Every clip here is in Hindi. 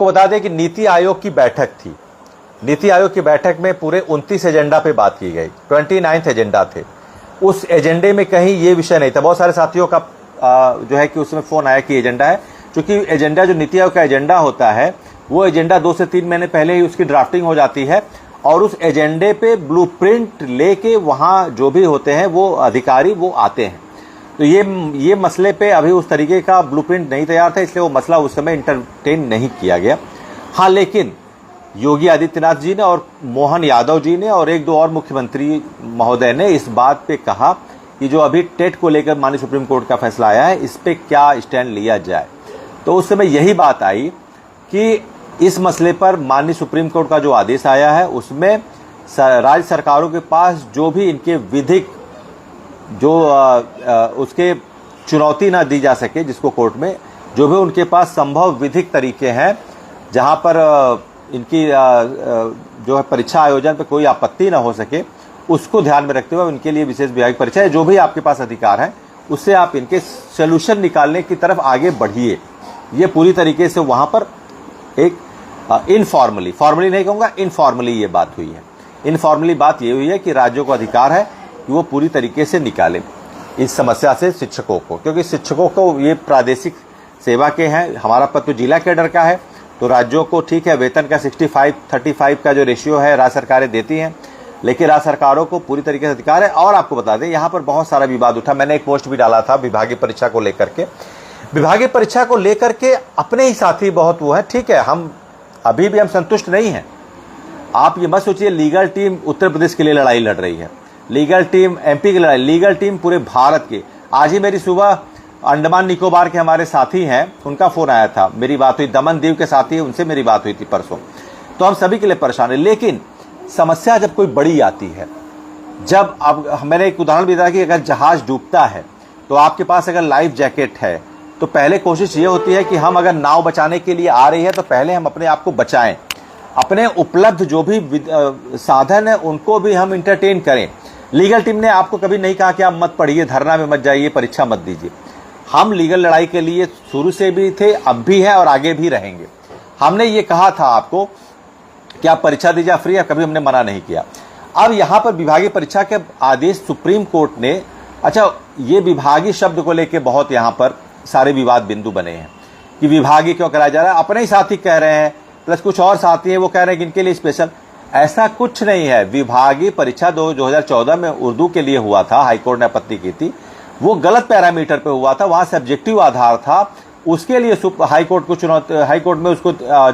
आपको बता दें कि नीति आयोग की बैठक थी। नीति आयोग की बैठक में पूरे 29 एजेंडा पे बात की गई, 29 एजेंडा थे। उस एजेंडे में कहीं ये विषय नहीं था। बहुत सारे साथियों का जो है कि उसमें फोन आया कि एजेंडा है, क्योंकि एजेंडा जो नीति आयोग का एजेंडा होता है वो एजेंडा 2 से 3 महीने पहले ही उसकी ड्राफ्टिंग हो जाती है और उस एजेंडे पे ब्लूप्रिंट लेके वहां जो भी होते हैं वो अधिकारी वो आते हैं। तो ये मसले पे अभी उस तरीके का ब्लूप्रिंट नहीं तैयार था, इसलिए वो मसला उस समय इंटरटेन नहीं किया गया। हाँ, लेकिन योगी आदित्यनाथ जी ने और मोहन यादव जी ने और 1-2 और मुख्यमंत्री महोदय ने इस बात पे कहा कि जो अभी टेट को लेकर माननीय सुप्रीम कोर्ट का फैसला आया है इस पे क्या स्टैंड लिया जाए। तो उस समय यही बात आई कि इस मसले पर माननीय सुप्रीम कोर्ट का जो आदेश आया है उसमें राज्य सरकारों के पास जो भी इनके विधिक जो उसके चुनौती ना दी जा सके, जिसको कोर्ट में जो भी उनके पास संभव विधिक तरीके हैं जहां पर इनकी जो है परीक्षा आयोजन पर कोई आपत्ति ना हो सके, उसको ध्यान में रखते हुए उनके लिए विशेष विभागीय परीक्षा है, जो भी आपके पास अधिकार है उससे आप इनके सोल्यूशन निकालने की तरफ आगे बढ़िए। ये पूरी तरीके से वहां पर एक इनफॉर्मली, फॉर्मली नहीं कहूंगा, इनफॉर्मली ये बात हुई है। इनफॉर्मली बात ये हुई है कि राज्यों को अधिकार है कि वो पूरी तरीके से निकाले इस समस्या से शिक्षकों को, क्योंकि शिक्षकों को ये प्रादेशिक सेवा के हैं। हमारा पद तो जिला कैडर का है, तो राज्यों को ठीक है वेतन का 65-35 का जो रेशियो है राज्य सरकारें देती हैं, लेकिन राज्य सरकारों को पूरी तरीके से अधिकार है। और आपको बता दें यहाँ पर बहुत सारा विवाद उठा, मैंने एक पोस्ट भी डाला था विभागीय परीक्षा को लेकर के। विभागीय परीक्षा को लेकर के अपने ही साथी बहुत वो है, ठीक है, हम अभी भी हम संतुष्ट नहीं हैं। आप ये मत सोचिए लीगल टीम उत्तर प्रदेश के लिए लड़ाई लड़ रही है, लीगल टीम एमपी की लड़ाई, लीगल टीम पूरे भारत की। आज ही मेरी सुबह अंडमान निकोबार के हमारे साथी हैं, उनका फोन आया था, मेरी बात हुई, दमन दीव के साथी है, उनसे मेरी बात हुई थी परसों। तो हम सभी के लिए परेशान है। लेकिन समस्या जब कोई बड़ी आती है, जब अब मैंने एक उदाहरण भी दिया कि अगर जहाज डूबता है तो आपके पास अगर लाइफ जैकेट है तो पहले कोशिश ये होती है कि हम अगर नाव बचाने के लिए आ रही है तो पहले हम अपने आप को बचाएं, अपने उपलब्ध जो भी साधन है उनको भी हम इंटरटेन करें। लीगल टीम ने आपको कभी नहीं कहा कि आप मत पढ़िए, धरना में मत जाइए, परीक्षा मत दीजिए। हम लीगल लड़ाई के लिए शुरू से भी थे, अब भी है और आगे भी रहेंगे। हमने ये कहा था आपको कि आप परीक्षा दीजिए फ्री है, कभी हमने मना नहीं किया। अब यहां पर विभागीय परीक्षा के आदेश सुप्रीम कोर्ट ने, अच्छा ये विभागीय शब्द को लेकर बहुत यहां पर सारे विवाद बिंदु बने हैं कि विभागीय क्यों कराया जा रहा है। अपने ही साथी कह रहे हैं, प्लस कुछ और साथी हैं वो कह रहे हैं कि इनके लिए स्पेशल। ऐसा कुछ नहीं है। विभागीय परीक्षा 2014 में उर्दू के लिए हुआ था, हाईकोर्ट ने आपत्ति की थी, वो गलत पैरामीटर पे हुआ था, वहां सब्जेक्टिव आधार था, उसके लिए हाईकोर्ट को हाईकोर्ट में उसको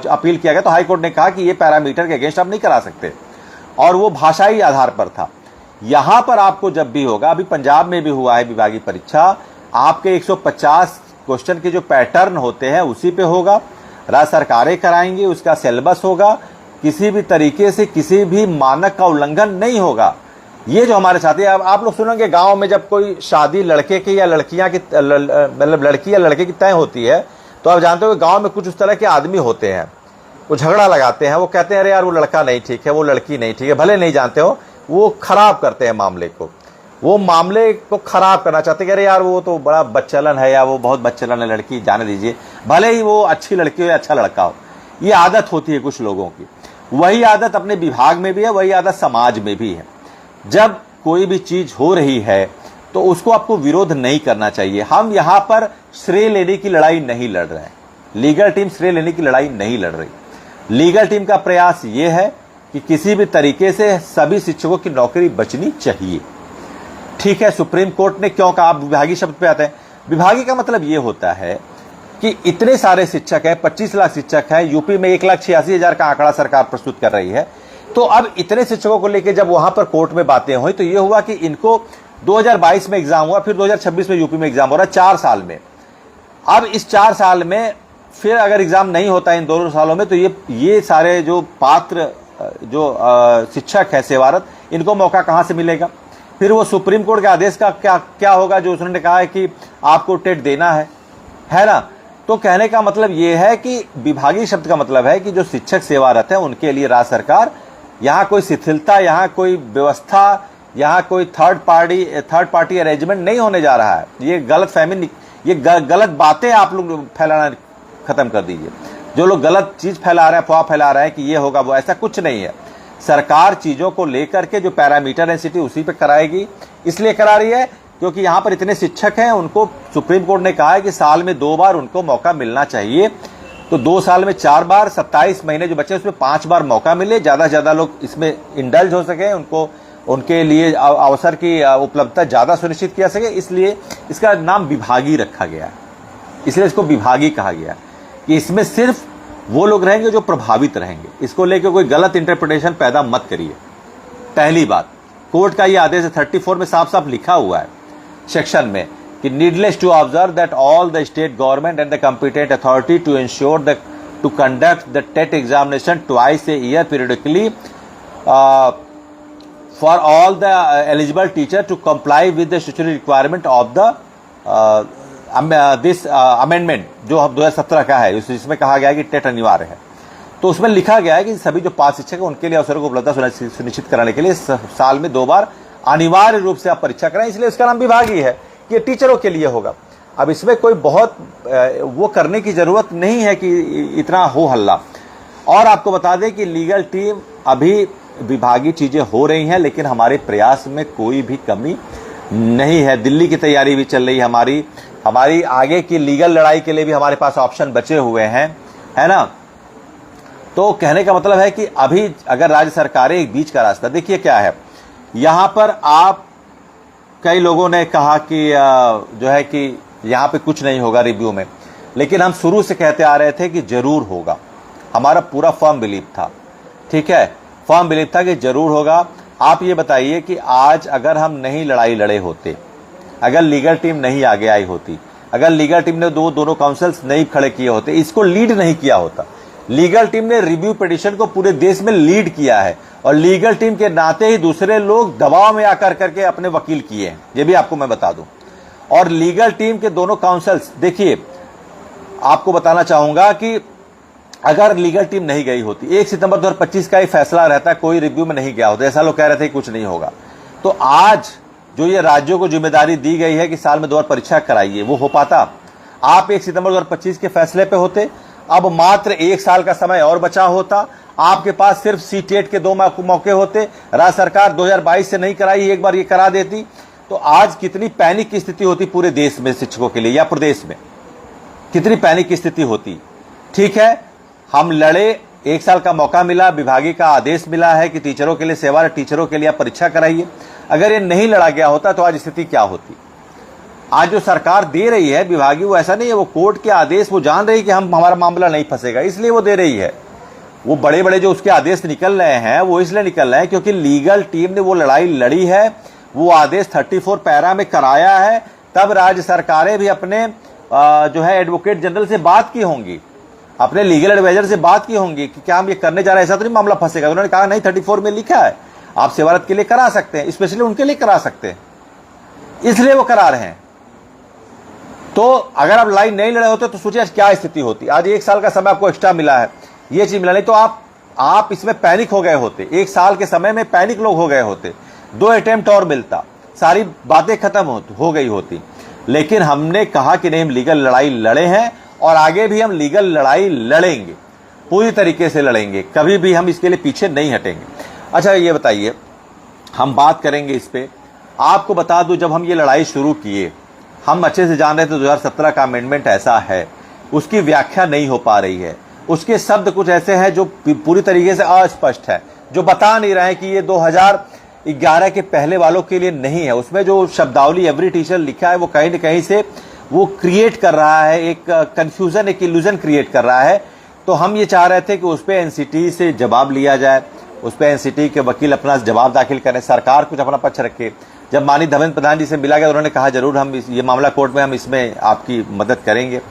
अपील किया गया। तो हाईकोर्ट ने कहा कि ये पैरामीटर के अगेंस्ट आप नहीं करा सकते, और वो भाषाई आधार पर था। यहां पर आपको जब भी होगा, अभी पंजाब में भी हुआ है विभागीय परीक्षा, आपके 150 क्वेश्चन के जो पैटर्न होते हैं उसी पे होगा, राज्य सरकारें कराएंगी, उसका सिलेबस होगा, किसी भी तरीके से किसी भी मानक का उल्लंघन नहीं होगा। ये जो हमारे साथी, आप लोग सुनेंगे गांव में जब कोई शादी लड़के की या लड़कियां की, मतलब लड़की या लड़के की तय होती है, तो आप जानते हो गांव में कुछ उस तरह के आदमी होते हैं, वो झगड़ा लगाते हैं, वो कहते हैं अरे यार वो लड़का नहीं ठीक है, वो लड़की नहीं ठीक है, भले नहीं जानते हो, वो खराब करते हैं मामले को, वो मामले को खराब करना चाहते हैं कि अरे यार वो तो बड़ा बच्चलन है या वो बहुत बच्चलन है, लड़की जाने दीजिए, भले ही वो अच्छी लड़की हो या अच्छा लड़का हो। ये आदत होती है कुछ लोगों की। वही आदत अपने विभाग में भी है, वही आदत समाज में भी है। जब कोई भी चीज हो रही है तो उसको आपको विरोध नहीं करना चाहिए। हम यहां पर श्रेय लेने की लड़ाई नहीं लड़ रहे हैं, लीगल टीम श्रेय लेने की लड़ाई नहीं लड़ रही। लीगल टीम का प्रयास यह है कि किसी भी तरीके से सभी शिक्षकों की नौकरी बचनी चाहिए। ठीक है, सुप्रीम कोर्ट ने क्यों कहा, आप विभागीय शब्द पे आते हैं। विभागीय का मतलब यह होता है कि इतने सारे शिक्षक हैं, 25 लाख शिक्षक हैं, यूपी में 1,86,000 का आंकड़ा सरकार प्रस्तुत कर रही है। तो अब इतने शिक्षकों को लेकर जब वहां पर कोर्ट में बातें हुई तो यह हुआ कि इनको 2022 में एग्जाम हुआ, फिर 2026 में यूपी में एग्जाम हो रहा है, 4 साल में। अब इस 4 साल में फिर अगर एग्जाम नहीं होता इन दोनों सालों में तो ये सारे जो पात्र जो शिक्षक है सेवारत, इनको मौका कहां से मिलेगा। फिर वो सुप्रीम कोर्ट के आदेश का क्या होगा जो उसने कहा है कि आपको टेट देना है ना। तो कहने का मतलब ये है कि विभागीय शब्द का मतलब है कि जो शिक्षक सेवारत है उनके लिए राज्य सरकार यहाँ कोई शिथिलता, यहाँ कोई व्यवस्था, यहाँ कोई थर्ड पार्टी अरेंजमेंट नहीं होने जा रहा है। ये गलत फहमी, ये गलत बातें आप लोग फैलाना खत्म कर दीजिए। जो लोग गलत चीज फैला रहे हैं, अफवाह फैला रहे हैं कि ये होगा वो, ऐसा कुछ नहीं है। सरकार चीजों को लेकर के जो पैरामीटर है सिटी उसी पे कराएगी। इसलिए करा रही है क्योंकि यहाँ पर इतने शिक्षक हैं, उनको सुप्रीम कोर्ट ने कहा है कि साल में 2 बार उनको मौका मिलना चाहिए। तो 2 साल में 4 बार, 27 महीने जो बच्चे उसमें 5 बार मौका मिले, ज्यादा से ज्यादा लोग इसमें इंडल्ज हो सके, उनको उनके लिए अवसर की उपलब्धता ज्यादा सुनिश्चित किया सके। इसलिए इसका नाम विभागीय रखा गया है, इसलिए इसको विभागीय कहा गया है कि इसमें सिर्फ वो लोग रहेंगे जो प्रभावित रहेंगे। इसको लेकर कोई गलत इंटरप्रिटेशन पैदा मत करिए। पहली बात, कोर्ट का ये आदेश 34 में साफ साफ लिखा हुआ है सेक्शन में कि needless to observe that all the state government and the competent authority to ensure the to conduct the TET examination twice a year periodically for all the eligible teacher to comply with the statutory requirement of the this amendment जो 2017 का है, इसमें कहा गया है कि टेट अनिवार्य है। तो उसमें लिखा गया है कि सभी जो पास शिक्षक है उनके लिए अवसरों को उपलब्धता सुनिश्चित कराने के लिए साल में 2 बार अनिवार्य रूप से आप परीक्षा कराएं, इसलिए उसका नाम विभागीय है कि ये टीचरों के लिए होगा। अब इसमें कोई बहुत वो करने की जरूरत नहीं है कि इतना हो हल्ला। और आपको बता दें कि लीगल टीम अभी विभागीय चीजें हो रही हैं, लेकिन हमारे प्रयास में कोई भी कमी नहीं है। दिल्ली की तैयारी भी चल रही है हमारी आगे की लीगल लड़ाई के लिए भी हमारे पास ऑप्शन बचे हुए हैं, है ना। तो कहने का मतलब है कि अभी अगर राज्य सरकारें एक बीच का रास्ता, देखिए क्या है यहां पर, आप कई लोगों ने कहा कि जो है कि यहां पे कुछ नहीं होगा रिव्यू में, लेकिन हम शुरू से कहते आ रहे थे कि जरूर होगा। हमारा पूरा फर्म बिलीव था, ठीक है, फर्म बिलीव था कि जरूर होगा। आप ये बताइए कि आज अगर हम नहीं लड़ाई लड़े होते, अगर लीगल टीम नहीं आगे आई होती, अगर लीगल टीम ने दोनों काउंसिल्स नहीं खड़े किए होते, इसको लीड नहीं किया होता, लीगल टीम ने रिव्यू पिटीशन को पूरे देश में लीड किया है और लीगल टीम के नाते ही दूसरे लोग दबाव में आकर करके अपने वकील किए हैं, ये भी आपको मैं बता दूं। और लीगल टीम के दोनों काउंसिल्स, देखिए आपको बताना चाहूंगा कि अगर लीगल टीम नहीं गई होती, 1 सितंबर 2025 का ही फैसला रहता, कोई रिव्यू में नहीं गया होता, ऐसा लोग कह रहे थे कुछ नहीं होगा, तो आज जो ये राज्यों को जिम्मेदारी दी गई है कि साल में 2 बार परीक्षा कराइए, वो हो पाता? आप 1 सितंबर 2025 के फैसले पे होते, अब मात्र 1 साल का समय और बचा होता, आपके पास सिर्फ सीटेट के 2 मौके होते, राज्य सरकार 2022 से नहीं कराई, एक बार ये करा देती, तो आज कितनी पैनिक की स्थिति होती पूरे देश में शिक्षकों के लिए या प्रदेश में, कितनी पैनिक की स्थिति होती। ठीक है, हम लड़े, 1 साल का मौका मिला, विभागीय का आदेश मिला है कि टीचरों के लिए सेवा, टीचरों के लिए आप परीक्षा कराइए। अगर ये नहीं लड़ा गया होता तो आज स्थिति क्या होती? आज जो सरकार दे रही है विभागीय, वो ऐसा नहीं है, वो कोर्ट के आदेश, वो जान रही है कि हमारा मामला नहीं फंसेगा, इसलिए वो दे रही है। वो बड़े बड़े जो उसके आदेश निकल रहे हैं वो इसलिए निकल रहे हैं क्योंकि लीगल टीम ने वो लड़ाई लड़ी है, वो आदेश 34 पैरा में कराया है, तब राज्य सरकारें भी अपने जो है एडवोकेट जनरल से बात की होंगी, अपने लीगल एडवाइजर से बात की होंगी कि क्या हम ये करने जा रहे हैं, ऐसा तो नहीं मामला फंसेगा। उन्होंने कहा नहीं, 34 में लिखा है, आप सेवारत के लिए करा सकते हैं, स्पेशली उनके लिए करा सकते हैं, इसलिए वो करा रहे हैं। तो अगर आप लड़ाई नहीं लड़े होते तो सोचिए क्या स्थिति होती। आज 1 साल का समय आपको एक्स्ट्रा मिला है, ये चीज मिला, नहीं तो आप इसमें पैनिक हो गए होते, 1 साल के समय में पैनिक लोग हो गए होते, 2 अटेम्प्ट और मिलता, सारी बातें खत्म हो गई होती। लेकिन हमने कहा कि नहीं, हम लीगल लड़ाई लड़े हैं और आगे भी हम लीगल लड़ाई लड़ेंगे, पूरी तरीके से लड़ेंगे, कभी भी हम इसके लिए पीछे नहीं हटेंगे। अच्छा ये बताइए, हम बात करेंगे इस पे। आपको बता दूं, जब हम ये लड़ाई शुरू किए, हम अच्छे से जान रहे थे 2017 का अमेंडमेंट ऐसा है, उसकी व्याख्या नहीं हो पा रही है, उसके शब्द कुछ ऐसे हैं जो पूरी तरीके से अस्पष्ट है, जो बता नहीं रहे हैं कि ये 2011 के पहले वालों के लिए नहीं है। उसमें जो शब्दावली एवरी टीचर लिखा है वो कहीं न कहीं से वो क्रिएट कर रहा है, एक कंफ्यूजन, एक इल्यूजन क्रिएट कर रहा है। तो हम ये चाह रहे थे कि उस पर एनसीटी से जवाब लिया जाए, उस पर एनसीटी के वकील अपना जवाब दाखिल करें, सरकार कुछ अपना पक्ष रखे। जब माननीय धर्मेंद्र प्रधान जी से मिला गया, उन्होंने कहा जरूर हम ये मामला कोर्ट में, हम इसमें आपकी मदद करेंगे।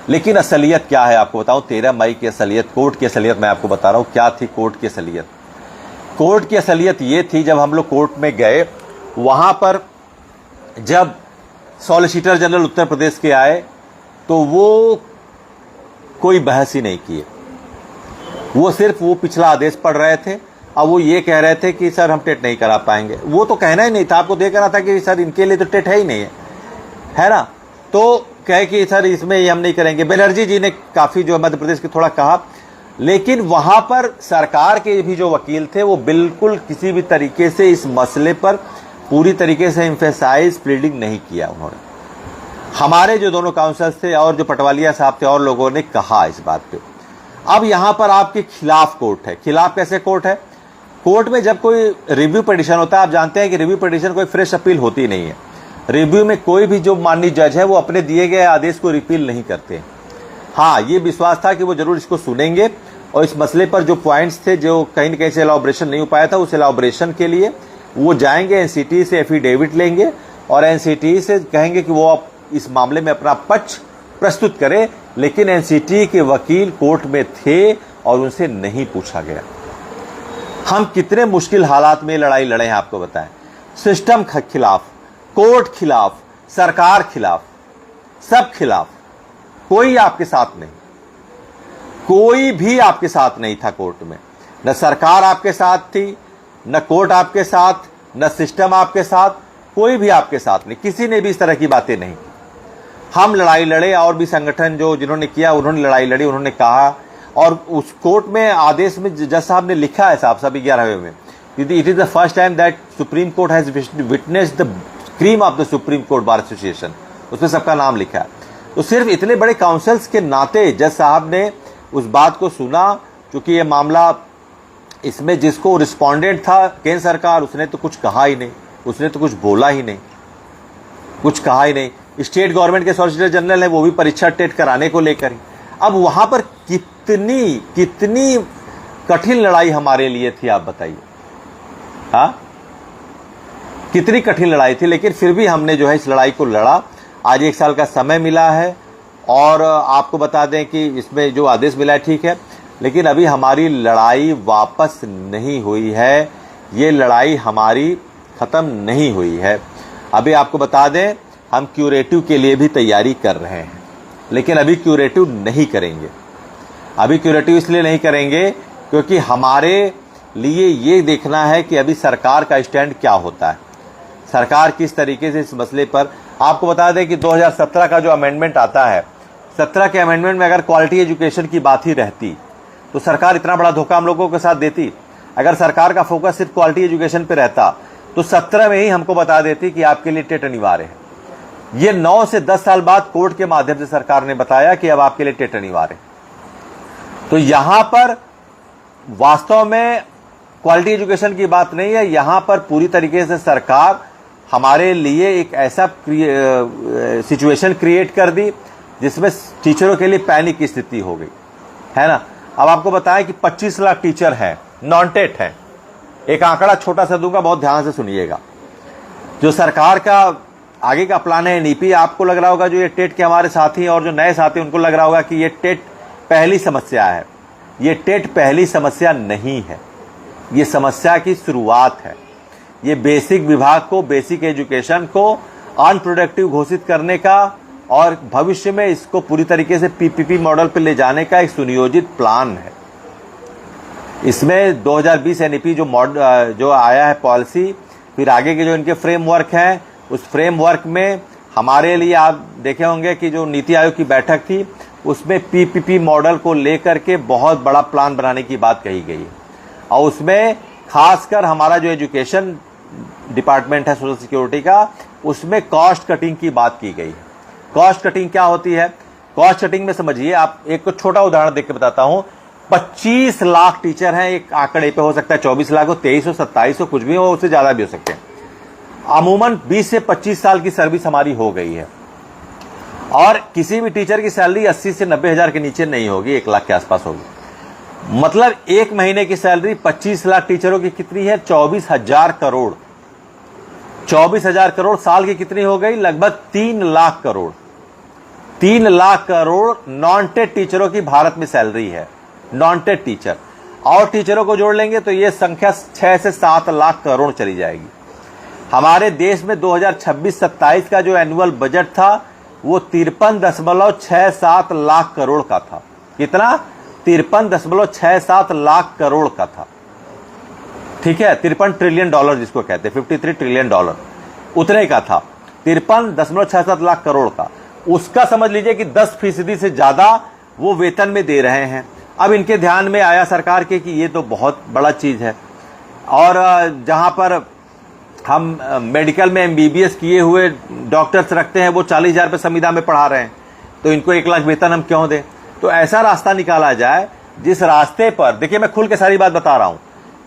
लेकिन असलियत क्या है आपको बताऊं, 13 मई की असलियत, कोर्ट की असलियत मैं आपको बता रहा हूं क्या थी। कोर्ट की असलियत, कोर्ट की असलियत ये थी, जब हम लोग कोर्ट में गए, वहां पर जब सॉलिसिटर जनरल उत्तर प्रदेश के आए तो वो कोई बहस ही नहीं किए, वो सिर्फ वो पिछला आदेश पढ़ रहे थे। अब वो ये कह रहे थे कि सर हम टेट नहीं करा पाएंगे, वो तो कहना ही नहीं था, आपको देख रहा था कि सर इनके लिए तो टेट है ही नहीं है, है ना। तो कहे कि सर इसमें ये हम नहीं करेंगे। बनर्जी जी ने काफ़ी जो मध्य प्रदेश के थोड़ा कहा, लेकिन वहाँ पर सरकार के भी जो वकील थे वो बिल्कुल किसी भी तरीके से इस मसले पर पूरी तरीके से एम्फेसाइज प्लीडिंग नहीं किया उन्होंने। हमारे जो दोनों काउंसलर्स थे और जो पटवालिया साहब थे और लोगों ने कहा इस बात पे। अब यहाँ पर आपके खिलाफ कोर्ट है। खिलाफ कैसे कोर्ट है? कोर्ट में जब कोई रिव्यू पिटीशन होता है, आप जानते हैं कि रिव्यू पिटीशन कोई फ्रेश अपील होती नहीं है। रिव्यू में कोई भी जो माननीय जज है वो अपने दिए गए आदेश को रिपील नहीं करते। हाँ, ये विश्वास था कि वो जरूर इसको सुनेंगे और इस मसले पर जो पॉइंट्स थे जो कहीं न कहीं से एलॉबरेशन नहीं हो पाया था, उस एलॉबरेशन के लिए वो जाएंगे, एनसीटी से एफिडेविट लेंगे और एनसीटी से कहेंगे कि वो इस मामले में अपना पक्ष प्रस्तुत करे। लेकिन एनसीटी के वकील कोर्ट में थे और उनसे नहीं पूछा गया। हम कितने मुश्किल हालात में लड़ाई लड़े हैं आपको बताएं। सिस्टम खिलाफ, कोर्ट खिलाफ, सरकार खिलाफ, सब खिलाफ। कोई आपके साथ नहीं, कोई भी आपके साथ नहीं था कोर्ट में। न सरकार आपके साथ थी, न कोर्ट आपके साथ, न सिस्टम आपके साथ, कोई भी आपके साथ नहीं। किसी ने भी इस तरह की बातें नहीं की। हम लड़ाई लड़े और भी संगठन जो जिन्होंने किया उन्होंने लड़ाई लड़ी, उन्होंने कहा। और उस कोर्ट में आदेश में जज साहब ने लिखा है, साहब 11वें में, it is the first time that supreme court has witnessed the cream of the supreme court bar association. उसमें सबका नाम लिखा है। तो सिर्फ इतने बड़े काउंसिल्स के नाते जज साहब ने उस बात को सुना, क्योंकि ये मामला इसमें जिसको रिस्पोंडेंट था केंद्र सरकार, उसने तो कुछ कहा ही नहीं, उसने तो कुछ बोला ही नहीं, कुछ कहा ही नहीं। स्टेट गवर्नमेंट के सॉलिसिटर जनरल है, वो भी परीक्षा टेट कराने को लेकर ही। अब वहां पर कितनी कठिन लड़ाई हमारे लिए थी, आप बताइए। हाँ, कितनी कठिन लड़ाई थी, लेकिन फिर भी हमने जो है इस लड़ाई को लड़ा। आज 1 साल का समय मिला है और आपको बता दें कि इसमें जो आदेश मिला है ठीक है, लेकिन अभी हमारी लड़ाई वापस नहीं हुई है। ये लड़ाई हमारी खत्म नहीं हुई है। अभी आपको बता दें हम क्यूरेटिव के लिए भी तैयारी कर रहे हैं, लेकिन अभी क्यूरेटिव नहीं करेंगे। अभी क्यूरेटिव इसलिए नहीं करेंगे क्योंकि हमारे लिए ये देखना है कि अभी सरकार का स्टैंड क्या होता है, सरकार किस तरीके से इस मसले पर। आपको बता दें कि 2017 का जो अमेंडमेंट आता है, 17 के अमेंडमेंट में अगर क्वालिटी एजुकेशन की बात ही रहती तो सरकार इतना बड़ा धोखा हम लोगों के साथ देती। अगर सरकार का फोकस सिर्फ क्वालिटी एजुकेशन पे रहता तो 17 में ही हमको बता देती कि आपके लिए टेट अनिवार्य है। ये 9 से 10 साल बाद कोर्ट के माध्यम से सरकार ने बताया कि अब आपके लिए टेट अनिवार्य है। तो यहां पर वास्तव में क्वालिटी एजुकेशन की बात नहीं है, यहां पर पूरी तरीके से सरकार हमारे लिए एक ऐसा सिचुएशन क्रिएट कर दी जिसमें टीचरों के लिए पैनिक की स्थिति हो गई है ना। अब आपको बताएं कि 25 लाख टीचर हैं, नॉन टेट हैं। एक आंकड़ा छोटा सा दूंगा, बहुत ध्यान से सुनिएगा। जो सरकार का आगे का प्लान है एनईपी, आपको लग रहा होगा जो ये टेट के हमारे साथी और जो नए साथी उनको लग रहा होगा कि ये टेट पहली समस्या है। ये टेट पहली समस्या नहीं है, ये समस्या की शुरुआत है। ये बेसिक विभाग को, बेसिक एजुकेशन को अनप्रोडक्टिव घोषित करने का और भविष्य में इसको पूरी तरीके से पीपीपी मॉडल पर ले जाने का एक सुनियोजित प्लान है। इसमें 2020 एनईपी जो आया है पॉलिसी, फिर आगे के जो इनके फ्रेमवर्क हैं, उस फ्रेमवर्क में हमारे लिए आप देखे होंगे कि जो नीति आयोग की बैठक थी उसमें पीपीपी मॉडल को लेकर के बहुत बड़ा प्लान बनाने की बात कही गई है। और उसमें खासकर हमारा जो एजुकेशन डिपार्टमेंट है सोशल सिक्योरिटी का, उसमें कॉस्ट कटिंग की बात की गई है। कॉस्ट कटिंग क्या होती है? कॉस्ट कटिंग में समझिए, आप एक छोटा उदाहरण देख के बताता हूं। 25 लाख टीचर हैं, एक आंकड़े पे हो सकता है 24 लाख हो, 23 हो, 27 हो, कुछ भी हो, उससे ज्यादा भी हो सकते हैं। अमूमन 20 से 25 साल की सर्विस हमारी हो गई है और किसी भी टीचर की सैलरी 80 से 90 हजार के नीचे नहीं होगी, 1 लाख के आसपास होगी। मतलब एक महीने की सैलरी 25 लाख टीचरों की कितनी है? 24,000 करोड़। 24,000 करोड़ साल की कितनी हो गई? लगभग 3 लाख करोड़। 3 लाख करोड़ नॉन टेट टीचरों की भारत में सैलरी है, नॉन टेट टीचर। और टीचरों को जोड़ लेंगे तो यह संख्या 6 से 7 लाख करोड़ चली जाएगी। हमारे देश में 2026-27 का जो एनुअल बजट था वो 53.67 लाख करोड़ का था। कितना? 53.67 लाख करोड़ का था। ठीक है, 53 ट्रिलियन डॉलर जिसको कहते हैं, $53 ट्रिलियन, उतने का था, 53.67 लाख करोड़ का। उसका समझ लीजिए कि 10% से ज़्यादा वो वेतन में दे रहे हैं। अब इनके ध्यान में आया सरकार के कि ये तो बहुत बड़ा चीज़ है, और जहाँ पर हम मेडिकल में MBBS किए हुए डॉक्टर्स रखते हैं वो 40,000 रुपये संविदा में पढ़ा रहे हैं, तो इनको 1 लाख वेतन हम क्यों दें। तो ऐसा रास्ता निकाला जाए जिस रास्ते पर, देखिए मैं खुल के सारी बात बता रहा हूँ,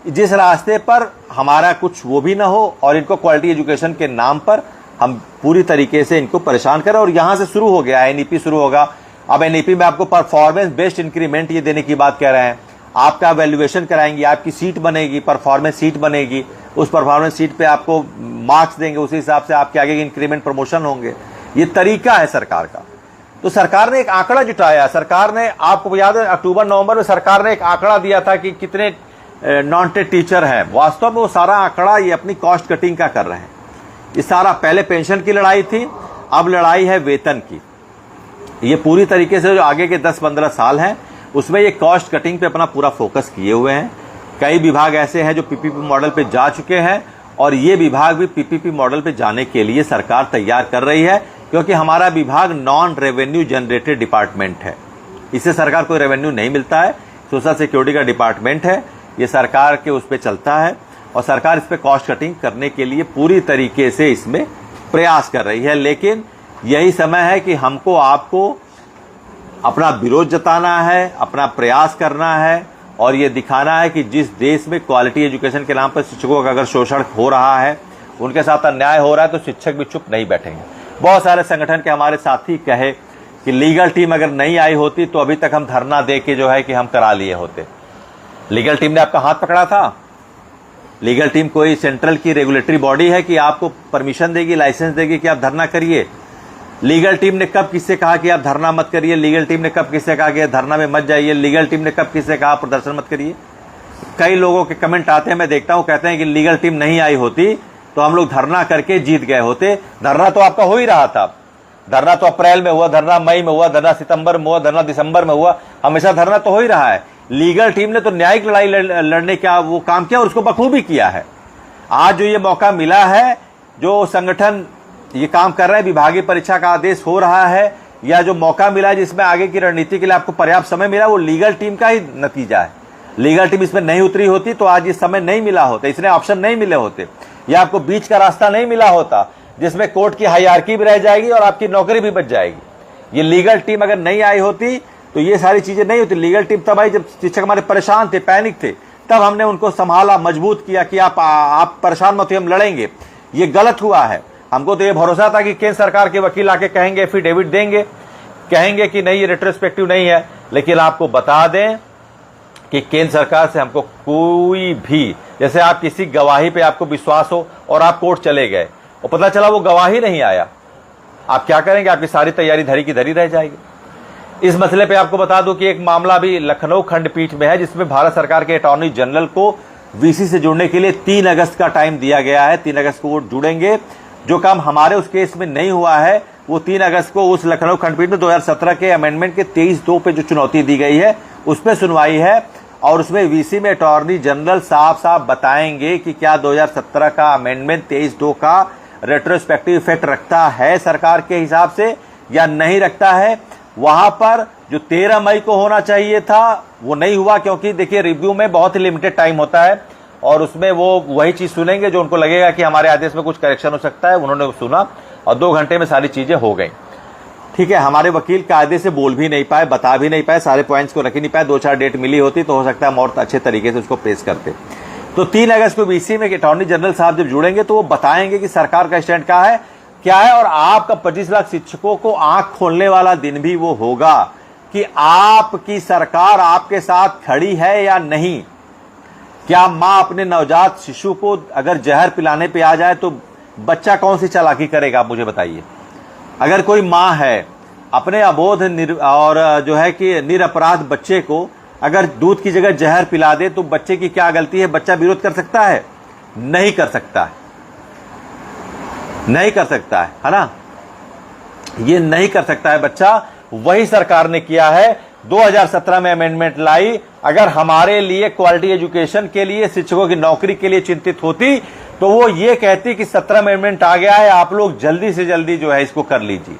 जिस रास्ते पर हमारा कुछ वो भी ना हो और इनको क्वालिटी एजुकेशन के नाम पर हम पूरी तरीके से इनको परेशान करें। और यहाँ से शुरू हो गया, NEP शुरू होगा। अब NEP में आपको परफॉर्मेंस बेस्ड इंक्रीमेंट ये देने की बात कह रहे हैं, आपका वैल्यूएशन कराएंगे, आपकी सीट बनेगी, परफॉर्मेंस सीट बनेगी, उस परफॉर्मेंस सीट पे आपको मार्क्स देंगे, उसी हिसाब से आपके आगे इंक्रीमेंट प्रमोशन होंगे। ये तरीका है सरकार का। तो सरकार ने एक आंकड़ा जुटाया, सरकार ने, आपको याद है अक्टूबर-नवंबर में सरकार ने एक आंकड़ा दिया था कि कितने नॉन टेड टीचर हैं। वास्तव में वो सारा आंकड़ा ये अपनी कॉस्ट कटिंग का कर रहे हैं। ये सारा पहले पेंशन की लड़ाई थी, अब लड़ाई है वेतन की। ये पूरी तरीके से जो आगे के 10-15 साल हैं उसमें ये कॉस्ट कटिंग पे अपना पूरा फोकस किए हुए हैं। कई विभाग ऐसे हैं जो PPP मॉडल पे जा चुके हैं, और ये विभाग भी PPP मॉडल पे जाने के लिए सरकार तैयार कर रही है, क्योंकि हमारा विभाग नॉन रेवेन्यू जनरेटेड डिपार्टमेंट है। इससे सरकार कोई रेवेन्यू नहीं मिलता है, सोशल सिक्योरिटी का डिपार्टमेंट है, ये सरकार के उस पर चलता है, और सरकार इस पर कॉस्ट कटिंग करने के लिए पूरी तरीके से इसमें प्रयास कर रही है। लेकिन यही समय है कि हमको आपको अपना विरोध जताना है, अपना प्रयास करना है, और ये दिखाना है कि जिस देश में क्वालिटी एजुकेशन के नाम पर शिक्षकों का अगर शोषण हो रहा है, उनके साथ अन्याय हो रहा है, तो शिक्षक भी चुप नहीं बैठेंगे। बहुत सारे संगठन के हमारे साथी कहे कि लीगल टीम अगर नहीं आई होती तो अभी तक हम धरना दे के जो है कि हम करा लिए होते। लीगल टीम ने आपका हाथ पकड़ा था? लीगल टीम कोई सेंट्रल की रेगुलेटरी बॉडी है कि आपको परमिशन देगी, लाइसेंस देगी कि आप धरना करिए? लीगल टीम ने कब किससे कहा कि आप धरना मत करिए? लीगल टीम ने कब किससे कहा कि धरना में मत जाइए? लीगल टीम ने कब किससे कहा प्रदर्शन मत करिए? कई लोगों के कमेंट आते हैं, मैं देखता हूं, कहते हैं कि लीगल टीम नहीं आई होती तो हम लोग धरना करके जीत गए होते। धरना तो आपका हो ही रहा था। धरना तो अप्रैल में हुआ, धरना मई में हुआ, धरना सितंबर में हुआ, धरना दिसंबर में हुआ, हमेशा धरना तो हो ही रहा है। लीगल टीम ने तो न्यायिक लड़ाई लड़ने का वो काम किया और उसको बखूबी किया है। आज जो ये मौका मिला है, जो संगठन ये काम कर रहे हैं, विभागीय परीक्षा का आदेश हो रहा है, या जो मौका मिला है जिसमें आगे की रणनीति के लिए आपको पर्याप्त समय मिला, वो लीगल टीम का ही नतीजा है। लीगल टीम इसमें नहीं उतरी होती तो आज ये समय नहीं मिला होता, इसने ऑप्शन नहीं मिले होते, या आपको बीच का रास्ता नहीं मिला होता जिसमें कोर्ट की हायरार्की भी रह जाएगी और आपकी नौकरी भी बच जाएगी। ये लीगल टीम अगर नहीं आई होती तो ये सारी चीजें नहीं होती। लीगल टीम तब आई जब शिक्षक हमारे परेशान थे, पैनिक थे, तब हमने उनको संभाला, मजबूत किया कि आप परेशान मत होइए, हम लड़ेंगे। ये गलत हुआ है। हमको तो ये भरोसा था कि केंद्र सरकार के वकील आके कहेंगे, एफिडेविट देंगे, कहेंगे कि नहीं ये रेट्रोस्पेक्टिव नहीं है। लेकिन आपको बता दें कि केंद्र सरकार से हमको कोई भी, जैसे आप किसी गवाही पे आपको विश्वास हो और आप कोर्ट चले गए और पता चला वो गवाही नहीं आया, आप क्या करेंगे? आपकी सारी तैयारी धरी की धरी रह जाएगी। इस मसले पे आपको बता दूं कि एक मामला भी लखनऊ खंडपीठ में है, जिसमें भारत सरकार के अटॉर्नी जनरल को वीसी से जुड़ने के लिए 3 अगस्त का टाइम दिया गया है। 3 अगस्त को वो जुड़ेंगे। जो काम हमारे उस केस में नहीं हुआ है, वो 3 अगस्त को उस लखनऊ खंडपीठ में 2017 के अमेंडमेंट के 23(2) पे जो चुनौती दी गई है उस पर सुनवाई है, और उसमें वीसी में अटॉर्नी जनरल साफ साफ बताएंगे कि क्या 2017 का अमेंडमेंट 23(2) का रेट्रोस्पेक्टिव इफेक्ट रखता है सरकार के हिसाब से या नहीं रखता है। वहां पर जो 13 मई को होना चाहिए था वो नहीं हुआ, क्योंकि देखिए रिव्यू में बहुत ही लिमिटेड टाइम होता है और उसमें वो वही चीज सुनेंगे जो उनको लगेगा कि हमारे आदेश में कुछ करेक्शन हो सकता है। उन्होंने सुना और 2 घंटे में सारी चीजें हो गई। ठीक है, हमारे वकील कायदे से बोल भी नहीं पाए, बता भी नहीं पाए, सारे पॉइंट्स को रख ही नहीं पाए। 2-4 डेट मिली होती तो हो सकता है हम और अच्छे तरीके से उसको पेश करते। तो 3 अगस्त को वीसी में अटॉर्नी जनरल साहब जब जुड़ेंगे तो वो बताएंगे कि सरकार का स्टैंड क्या है, और आपका 25 लाख शिक्षकों को आंख खोलने वाला दिन भी वो होगा कि आपकी सरकार आपके साथ खड़ी है या नहीं। क्या मां अपने नवजात शिशु को अगर जहर पिलाने पे आ जाए तो बच्चा कौन सी चालाकी करेगा, आप मुझे बताइए। अगर कोई मां है अपने अबोध और जो है कि निरपराध बच्चे को अगर दूध की जगह जहर पिला दे तो बच्चे की क्या गलती है? बच्चा विरोध कर सकता है? नहीं कर सकता है, नहीं कर सकता है ना? ये नहीं कर सकता है बच्चा। वही सरकार ने किया है, 2017 में अमेंडमेंट लाई। अगर हमारे लिए क्वालिटी एजुकेशन के लिए, शिक्षकों की नौकरी के लिए चिंतित होती तो वो ये कहती कि 17 अमेंडमेंट आ गया है, आप लोग जल्दी से जल्दी जो है इसको कर लीजिए।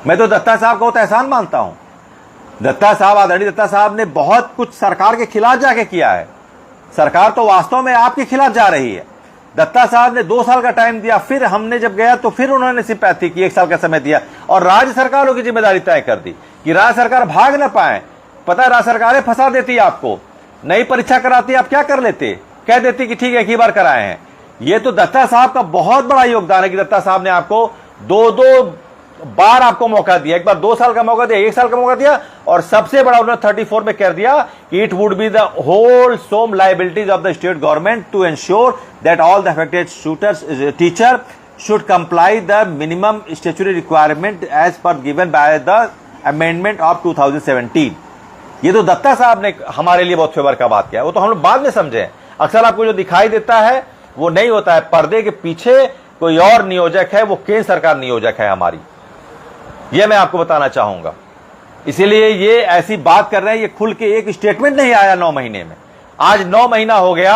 मैं तो दत्ता साहब का बहुत एहसान मानता हूं। दत्ता साहब, आदरणीय दत्ता साहब ने बहुत कुछ सरकार के खिलाफ जाके किया है। सरकार तो वास्तव में आपके खिलाफ जा रही है। दत्ता साहब ने 2 साल का टाइम दिया, फिर हमने जब गया तो फिर उन्होंने सिंपैथी की, 1 साल का समय दिया और राज्य सरकारों की जिम्मेदारी तय कर दी कि राज्य सरकार भाग ना पाए। पता है, राज्य सरकारें फंसा देती आपको, नई परीक्षा कराती, आप क्या कर लेते, कह देती कि ठीक है एक ही बार कराए हैं। ये तो दत्ता साहब का बहुत बड़ा योगदान है कि दत्ता साहब ने आपको 2 बार आपको मौका दिया। एक बार 2 साल का मौका दिया, 1 साल का मौका दिया और सबसे बड़ा उन्होंने 34 में कह दिया कि it would be the whole some liabilities of the state government to ensure that all the affected shooters teacher should comply the minimum statutory requirement as per given by the amendment of 2017। ये तो दत्ता साहब ने हमारे लिए बहुत फेवर का बात किया। वो तो हम लोग बाद में समझे। अक्सर आपको जो दिखाई देता है वो नहीं होता है, पर्दे के पीछे कोई और नियोजक है, वो केंद्र सरकार नियोजक है हमारी। यह मैं आपको बताना चाहूंगा। इसीलिए ये ऐसी बात कर रहे हैं, ये खुल के एक स्टेटमेंट नहीं आया 9 महीने में। आज 9 महीना हो गया,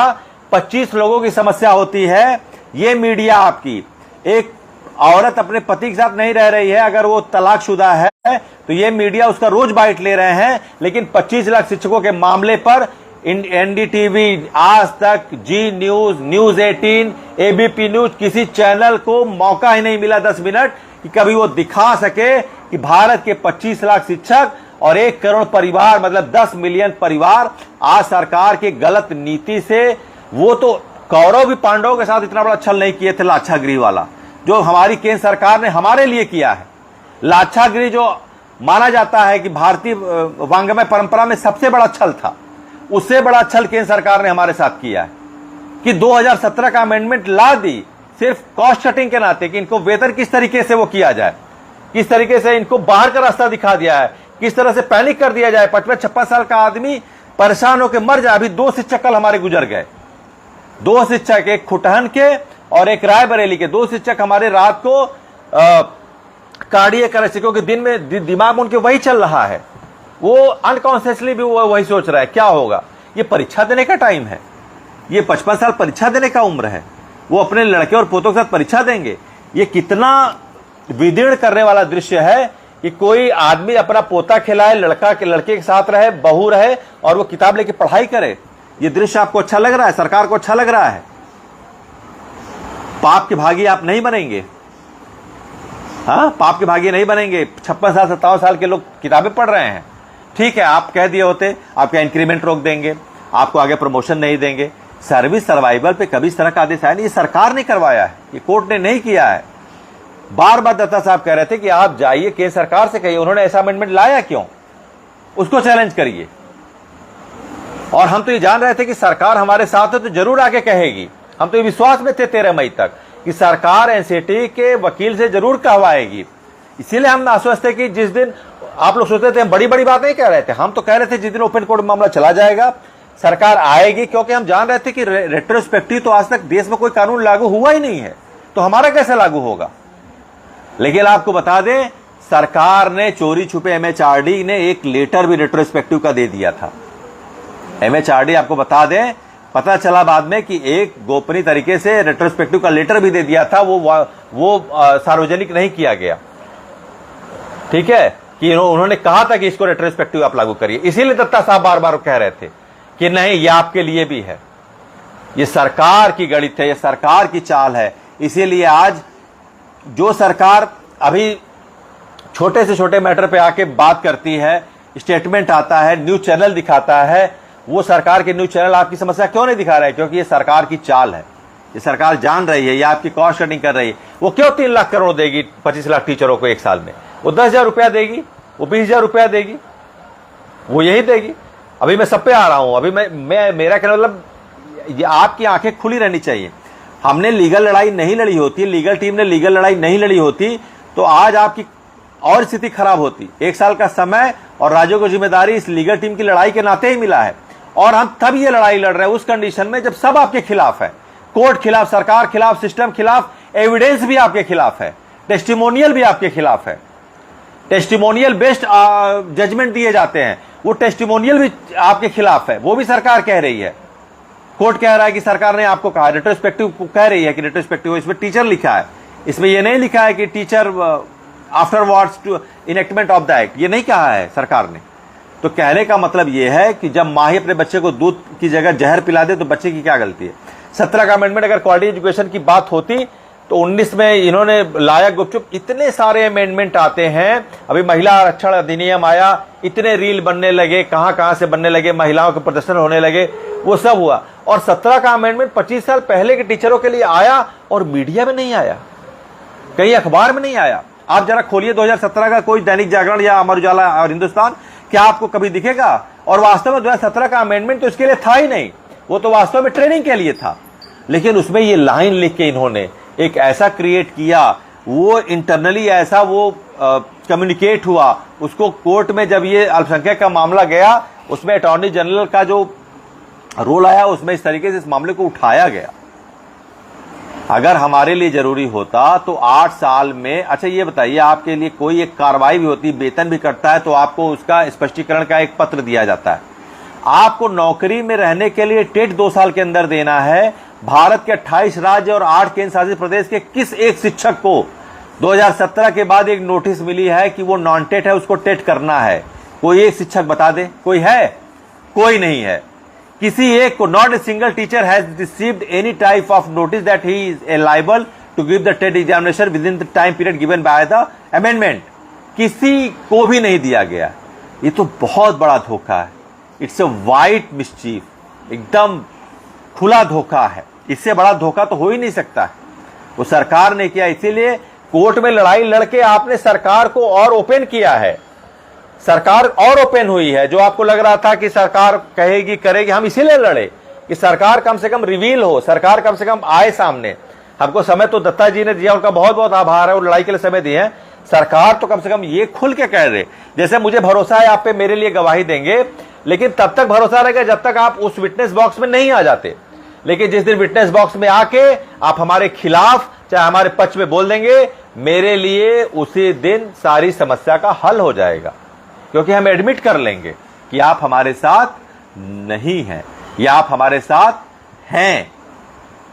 25 लोगों की समस्या होती है। ये मीडिया आपकी, एक औरत अपने पति के साथ नहीं रह रही है, अगर वो तलाकशुदा है तो ये मीडिया उसका रोज बाइट ले रहे हैं। लेकिन 25 लाख शिक्षकों के मामले पर एनडीटीवी, आज तक, जी न्यूज, न्यूज 18, एबीपी न्यूज, किसी चैनल को मौका ही नहीं मिला 10 मिनट कि कभी वो दिखा सके कि भारत के 25 लाख शिक्षक और 1 करोड़ परिवार, मतलब 10 मिलियन परिवार आज सरकार की गलत नीति से, वो तो कौरव भी पांडवों के साथ इतना बड़ा छल नहीं किए थे। लाक्षागृह वाला जो हमारी केंद्र सरकार ने हमारे लिए किया है, लाक्षागृह जो माना जाता है कि भारतीय वांग्मय परंपरा में सबसे बड़ा छल था, उससे बड़ा छल केंद्र सरकार ने हमारे साथ किया है कि 2017 का अमेंडमेंट ला दी सिर्फ कॉस्ट कटिंग के नाते कि इनको बेहतर किस तरीके से वो किया जाए, किस तरीके से इनको बाहर का रास्ता दिखा दिया है, किस तरह से पैनिक कर दिया जाए। 55-56 साल का आदमी परेशान होकर मर जाए। अभी 2 शिक्षक कल हमारे गुजर गए, 2 शिक्षक, एक खुटहन के और एक रायबरेली के 2 शिक्षक हमारे रात को कार्डियक अरेस्ट, क्योंकि दिन में दिमाग में उनके वही चल रहा है, वो अनकॉन्शियसली भी वो वही सोच रहा है क्या होगा। ये परीक्षा देने का टाइम है, ये 55 साल परीक्षा देने का उम्र है, वो अपने लड़के और पोतों के साथ परीक्षा देंगे। ये कितना विदीर्ण करने वाला दृश्य है कि कोई आदमी अपना पोता खिलाए, लड़का के लड़के के साथ रहे, बहू रहे और वो किताब लेके पढ़ाई करे। ये दृश्य आपको अच्छा लग रहा है, सरकार को अच्छा लग रहा है? पाप के भागी आप नहीं बनेंगे। हाँ, पाप के भागी नहीं बनेंगे। 56 साल 57 साल के लोग किताबें पढ़ रहे हैं। ठीक है, आप कह दिए होते आपका इंक्रीमेंट रोक देंगे, आपको आगे प्रमोशन नहीं देंगे। सर्विस सर्वाइवल पे कभी इस तरह का आदेश आया नहीं, ये सरकार ने करवाया है, ये कोर्ट ने नहीं किया है। बार बार दत्ता साहब कह रहे थे कि आप जाइए केंद्र सरकार से कहिए, उन्होंने ऐसा अमेंडमेंट लाया क्यों, उसको चैलेंज करिए। और हम तो ये जान रहे थे कि सरकार हमारे साथ है तो जरूर आगे कहेगी। हम तो ये विश्वास में थे 13 मई तक कि सरकार एनसीटी के वकील से जरूर कहवाएगी। इसीलिए हम आश्वस्त थे कि जिस दिन आप लोग सोचते थे हम बड़ी बड़ी बात नहीं कह रहे थे, हम तो कह रहे थे जिस दिन ओपन कोर्ट मामला चला जाएगा सरकार आएगी, क्योंकि हम जान रहे थे कि रेट्रोस्पेक्टिव तो आज तक देश में कोई कानून लागू हुआ ही नहीं है, तो हमारा कैसे लागू होगा। लेकिन आपको बता दें, सरकार ने चोरी छुपे एमएचआरडी ने एक लेटर भी रेट्रोस्पेक्टिव का दे दिया था। एमएचआरडी आपको बता दें, पता चला बाद में कि एक गोपनीय तरीके से रेट्रोस्पेक्टिव का लेटर भी दे दिया था, वो सार्वजनिक नहीं किया गया। ठीक है, कि उन्होंने कहा था कि इसको रेट्रोस्पेक्टिव आप लागू करिए। इसीलिए दत्ता साहब बार बार कह रहे थे कि नहीं, ये आपके लिए भी है, ये सरकार की गणित है, ये सरकार की चाल है। इसीलिए आज जो सरकार अभी छोटे से छोटे मैटर पे आके बात करती है, स्टेटमेंट आता है, न्यूज चैनल दिखाता है, वो सरकार के न्यूज चैनल आपकी समस्या क्यों नहीं दिखा रहे हैं? क्योंकि ये सरकार की चाल है, ये सरकार जान रही है, ये आपकी कॉस्ट कटिंग कर रही है। वो क्यों 3 लाख करोड़ देगी 25 लाख टीचरों को एक साल में? वो 10,000 रुपया देगी, वो 20,000 रुपया देगी, वो यही देगी। अभी मैं सब पे आ रहा हूं। अभी मैं मेरा कहना मतलब ये आपकी आंखें खुली रहनी चाहिए। हमने लीगल लड़ाई नहीं लड़ी होती, लीगल टीम ने लीगल लड़ाई नहीं लड़ी होती, तो आज आपकी और स्थिति खराब होती। 1 साल का समय और राज्यों को जिम्मेदारी इस लीगल टीम की लड़ाई के नाते ही मिला है। और हम तब ये लड़ाई लड़ रहे हैं उस कंडीशन में जब सब आपके खिलाफ है, कोर्ट खिलाफ, सरकार खिलाफ, सिस्टम खिलाफ, एविडेंस भी आपके खिलाफ है, टेस्टिमोनियल भी आपके खिलाफ है। टेस्टिमोनियल बेस्ड जजमेंट दिए जाते हैं, वो टेस्टिमोनियल भी आपके खिलाफ है, वो भी सरकार कह रही है। कोर्ट कह रहा है कि सरकार ने आपको कहा, रेट्रोस्पेक्टिव कह रही है कि रेट्रोस्पेक्टिव, इसमें टीचर लिखा है, इसमें यह नहीं लिखा है कि teacher afterwards to enactment of the act, ये नहीं कहा है सरकार ने। तो कहने का मतलब ये है कि जब माँ ही अपने बच्चे को दूध की जगह जहर पिला दे तो बच्चे की क्या गलती है। 17 का अमेंडमेंट अगर क्वालिटी एजुकेशन की बात होती तो 19 में इन्होंने लाया गुपचुप। इतने सारे अमेंडमेंट आते हैं, अभी महिला आरक्षण अधिनियम आया, इतने रील बनने लगे, कहां से बनने लगे, महिलाओं के प्रदर्शन होने लगे, वो सब हुआ। और 17 का अमेंडमेंट 25 साल पहले के टीचरों के लिए आया और मीडिया में नहीं आया, कहीं अखबार में नहीं आया। आप जरा खोलिए 2017 का कोई दैनिक जागरण या अमर उजाला और हिंदुस्तान, क्या आपको कभी दिखेगा? और वास्तव में 2017 का अमेंडमेंट तो इसके लिए था ही नहीं, वो तो वास्तव में ट्रेनिंग के लिए था। लेकिन उसमें ये लाइन लिख के इन्होंने एक ऐसा क्रिएट किया, वो इंटरनली ऐसा वो कम्युनिकेट हुआ। उसको कोर्ट में जब ये अल्पसंख्यक का मामला गया, उसमें अटॉर्नी जनरल का जो रोल आया, उसमें इस तरीके से इस मामले को उठाया गया। अगर हमारे लिए जरूरी होता तो 8 साल में, अच्छा ये बताइए, आपके लिए कोई एक कार्रवाई भी होती, वेतन भी कटता है, तो आपको उसका स्पष्टीकरण का एक पत्र दिया जाता है। आपको नौकरी में रहने के लिए टेट 2 साल के अंदर देना है। भारत के 28 राज्य और 8 केंद्र शासित प्रदेश के किस एक शिक्षक को 2017 के बाद एक नोटिस मिली है कि वो नॉन टेट है, उसको टेट करना है? कोई एक शिक्षक बता दे, कोई है? कोई नहीं है। किसी एक को, not a single teacher has received any type of notice that he is eligible to give the TET examination within the time period given by the amendment. किसी को भी नहीं दिया गया। ये तो बहुत बड़ा धोखा है। इट्स अ वाइट मिस्चीफ, एकदम खुला धोखा है। इससे बड़ा धोखा तो हो ही नहीं सकता है। वो सरकार ने किया, इसीलिए कोर्ट में लड़ाई लड़के आपने सरकार को और ओपन किया है। सरकार और ओपन हुई है। जो आपको लग रहा था कि सरकार कहेगी करेगी, हम इसीलिए लड़े कि सरकार कम से कम रिवील हो, सरकार कम से कम आए सामने। हमको समय तो दत्ता जी ने दिया, उनका बहुत बहुत आभार है, और लड़ाई के लिए समय दिए हैं। सरकार तो कम से कम ये खुल के कह रहे, जैसे मुझे भरोसा है आप पे मेरे लिए गवाही देंगे, लेकिन तब तक भरोसा रहेगा जब तक आप उस विटनेस बॉक्स में नहीं आ जाते। लेकिन जिस दिन विटनेस बॉक्स में आके आप हमारे खिलाफ चाहे हमारे पक्ष में बोल देंगे, मेरे लिए उसी दिन सारी समस्या का हल हो जाएगा। क्योंकि हम एडमिट कर लेंगे कि आप हमारे साथ नहीं हैं या आप हमारे साथ हैं।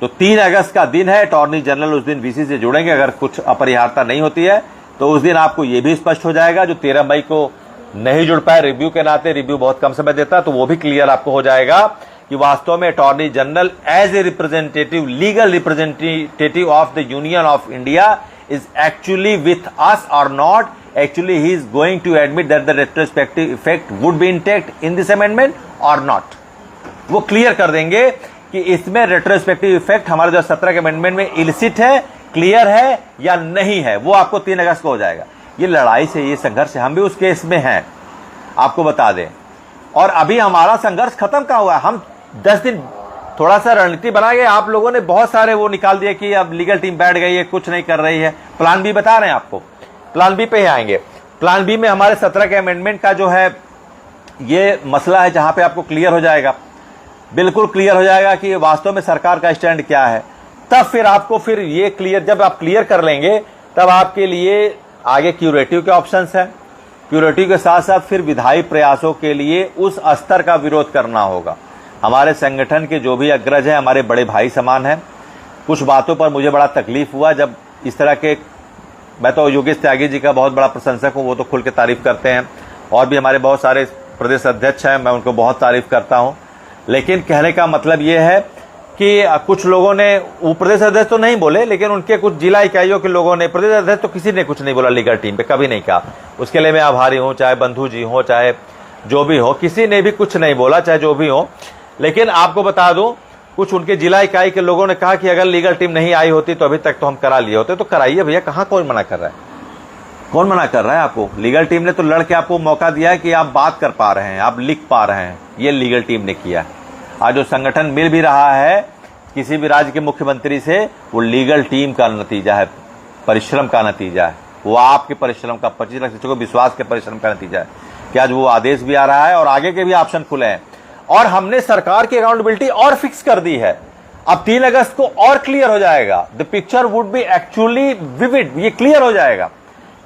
तो 3 अगस्त का दिन है, अटॉर्नी जनरल उस दिन वीसी से जुड़ेंगे। अगर कुछ अपरिहार्यता नहीं होती है तो उस दिन आपको यह भी स्पष्ट हो जाएगा। जो 13 मई को नहीं जुड़ पाए रिव्यू के नाते, रिव्यू बहुत कम समय देता है, तो वो भी क्लियर आपको हो जाएगा कि वास्तव में attorney general as a representative, legal representative of the union of India is actually with us or not. Actually he is going to admit that the retrospective effect would be intact in this amendment or not. वो क्लियर कर देंगे कि इसमें रेट्रोस्पेक्टिव इफेक्ट हमारे जो 17 के अमेंडमेंट में इलिसिट है, क्लियर है या नहीं है, वो आपको 3 अगस्त को हो जाएगा। ये लड़ाई से, ये संघर्ष है, हम भी उस केस में हैं, आपको बता दें। और अभी हमारा संघर्ष खत्म कहाँ हुआ? हम 10 दिन थोड़ा सा रणनीति बना गए। आप लोगों ने बहुत सारे वो निकाल दिए कि अब लीगल टीम बैठ गई है, कुछ नहीं कर रही है। प्लान बी बता रहे हैं आपको, प्लान बी पे ही आएंगे। प्लान बी में हमारे 17 के अमेंडमेंट का जो है ये मसला है, जहां पे आपको क्लियर हो जाएगा, बिल्कुल क्लियर हो जाएगा कि वास्तव में सरकार का स्टैंड क्या है। तब फिर आपको फिर ये क्लियर, जब आप क्लियर कर लेंगे तब आपके लिए आगे क्यूरेटिव के ऑप्शंस है। क्यूरेटिव के साथ साथ फिर विधायी प्रयासों के लिए उस स्तर का विरोध करना होगा। हमारे संगठन के जो भी अग्रज हैं, हमारे बड़े भाई समान हैं। कुछ बातों पर मुझे बड़ा तकलीफ हुआ जब इस तरह के, मैं तो योगेश त्यागी जी का बहुत बड़ा प्रशंसक हूं, वो तो खुल के तारीफ करते हैं, और भी हमारे बहुत सारे प्रदेश अध्यक्ष हैं, मैं उनको बहुत तारीफ करता हूं। लेकिन कहने का मतलब ये है कि कुछ लोगों ने, वो प्रदेश अध्यक्ष तो नहीं बोले, लेकिन उनके कुछ जिला इकाइयों के लोगों ने, प्रदेश अध्यक्ष तो किसी ने कुछ नहीं बोला लीगल टीम पे, कभी नहीं कहा। उसके लिए मैं आभारी हूं, चाहे बंधु जी हो, चाहे जो भी हो, किसी ने भी कुछ नहीं बोला, चाहे जो भी हो। लेकिन आपको बता दूं, कुछ उनके जिला इकाई के लोगों ने कहा कि अगर लीगल टीम नहीं आई होती तो अभी तक तो हम करा लिए होते। तो कराइए भैया, कहां कौन मना कर रहा है? कौन मना कर रहा है आपको? लीगल टीम ने तो लड़के आपको मौका दिया है कि आप बात कर पा रहे हैं, आप लिख पा रहे हैं। ये लीगल टीम ने किया है। आज जो संगठन मिल भी रहा है किसी भी राज्य के मुख्यमंत्री से, वो लीगल टीम का नतीजा है, परिश्रम का नतीजा है। वो आपके परिश्रम का, 25 लाख शिक्षकों को विश्वास के परिश्रम का नतीजा है कि आज वो आदेश भी आ रहा है और आगे के भी ऑप्शन खुले हैं। और हमने सरकार की अकाउंटेबिलिटी और फिक्स कर दी है। अब 3 अगस्त को और क्लियर हो जाएगा, the picture would be actually vivid. ये क्लियर हो जाएगा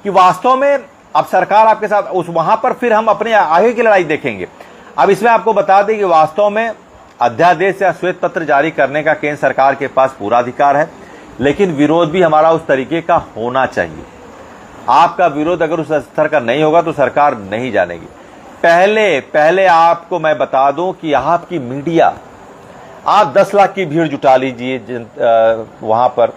कि वास्तव में अब सरकार आपके साथ, उस वहां पर फिर हम अपने आगे की लड़ाई देखेंगे। अब इसमें आपको बता दें कि वास्तव में अध्यादेश या श्वेत पत्र जारी करने का केंद्र सरकार के पास पूरा अधिकार है, लेकिन विरोध भी हमारा उस तरीके का होना चाहिए। आपका विरोध अगर उस स्तर का नहीं होगा तो सरकार नहीं जानेगी। पहले आपको मैं बता दूं कि आपकी मीडिया, आप 10 लाख की भीड़ जुटा लीजिए वहां पर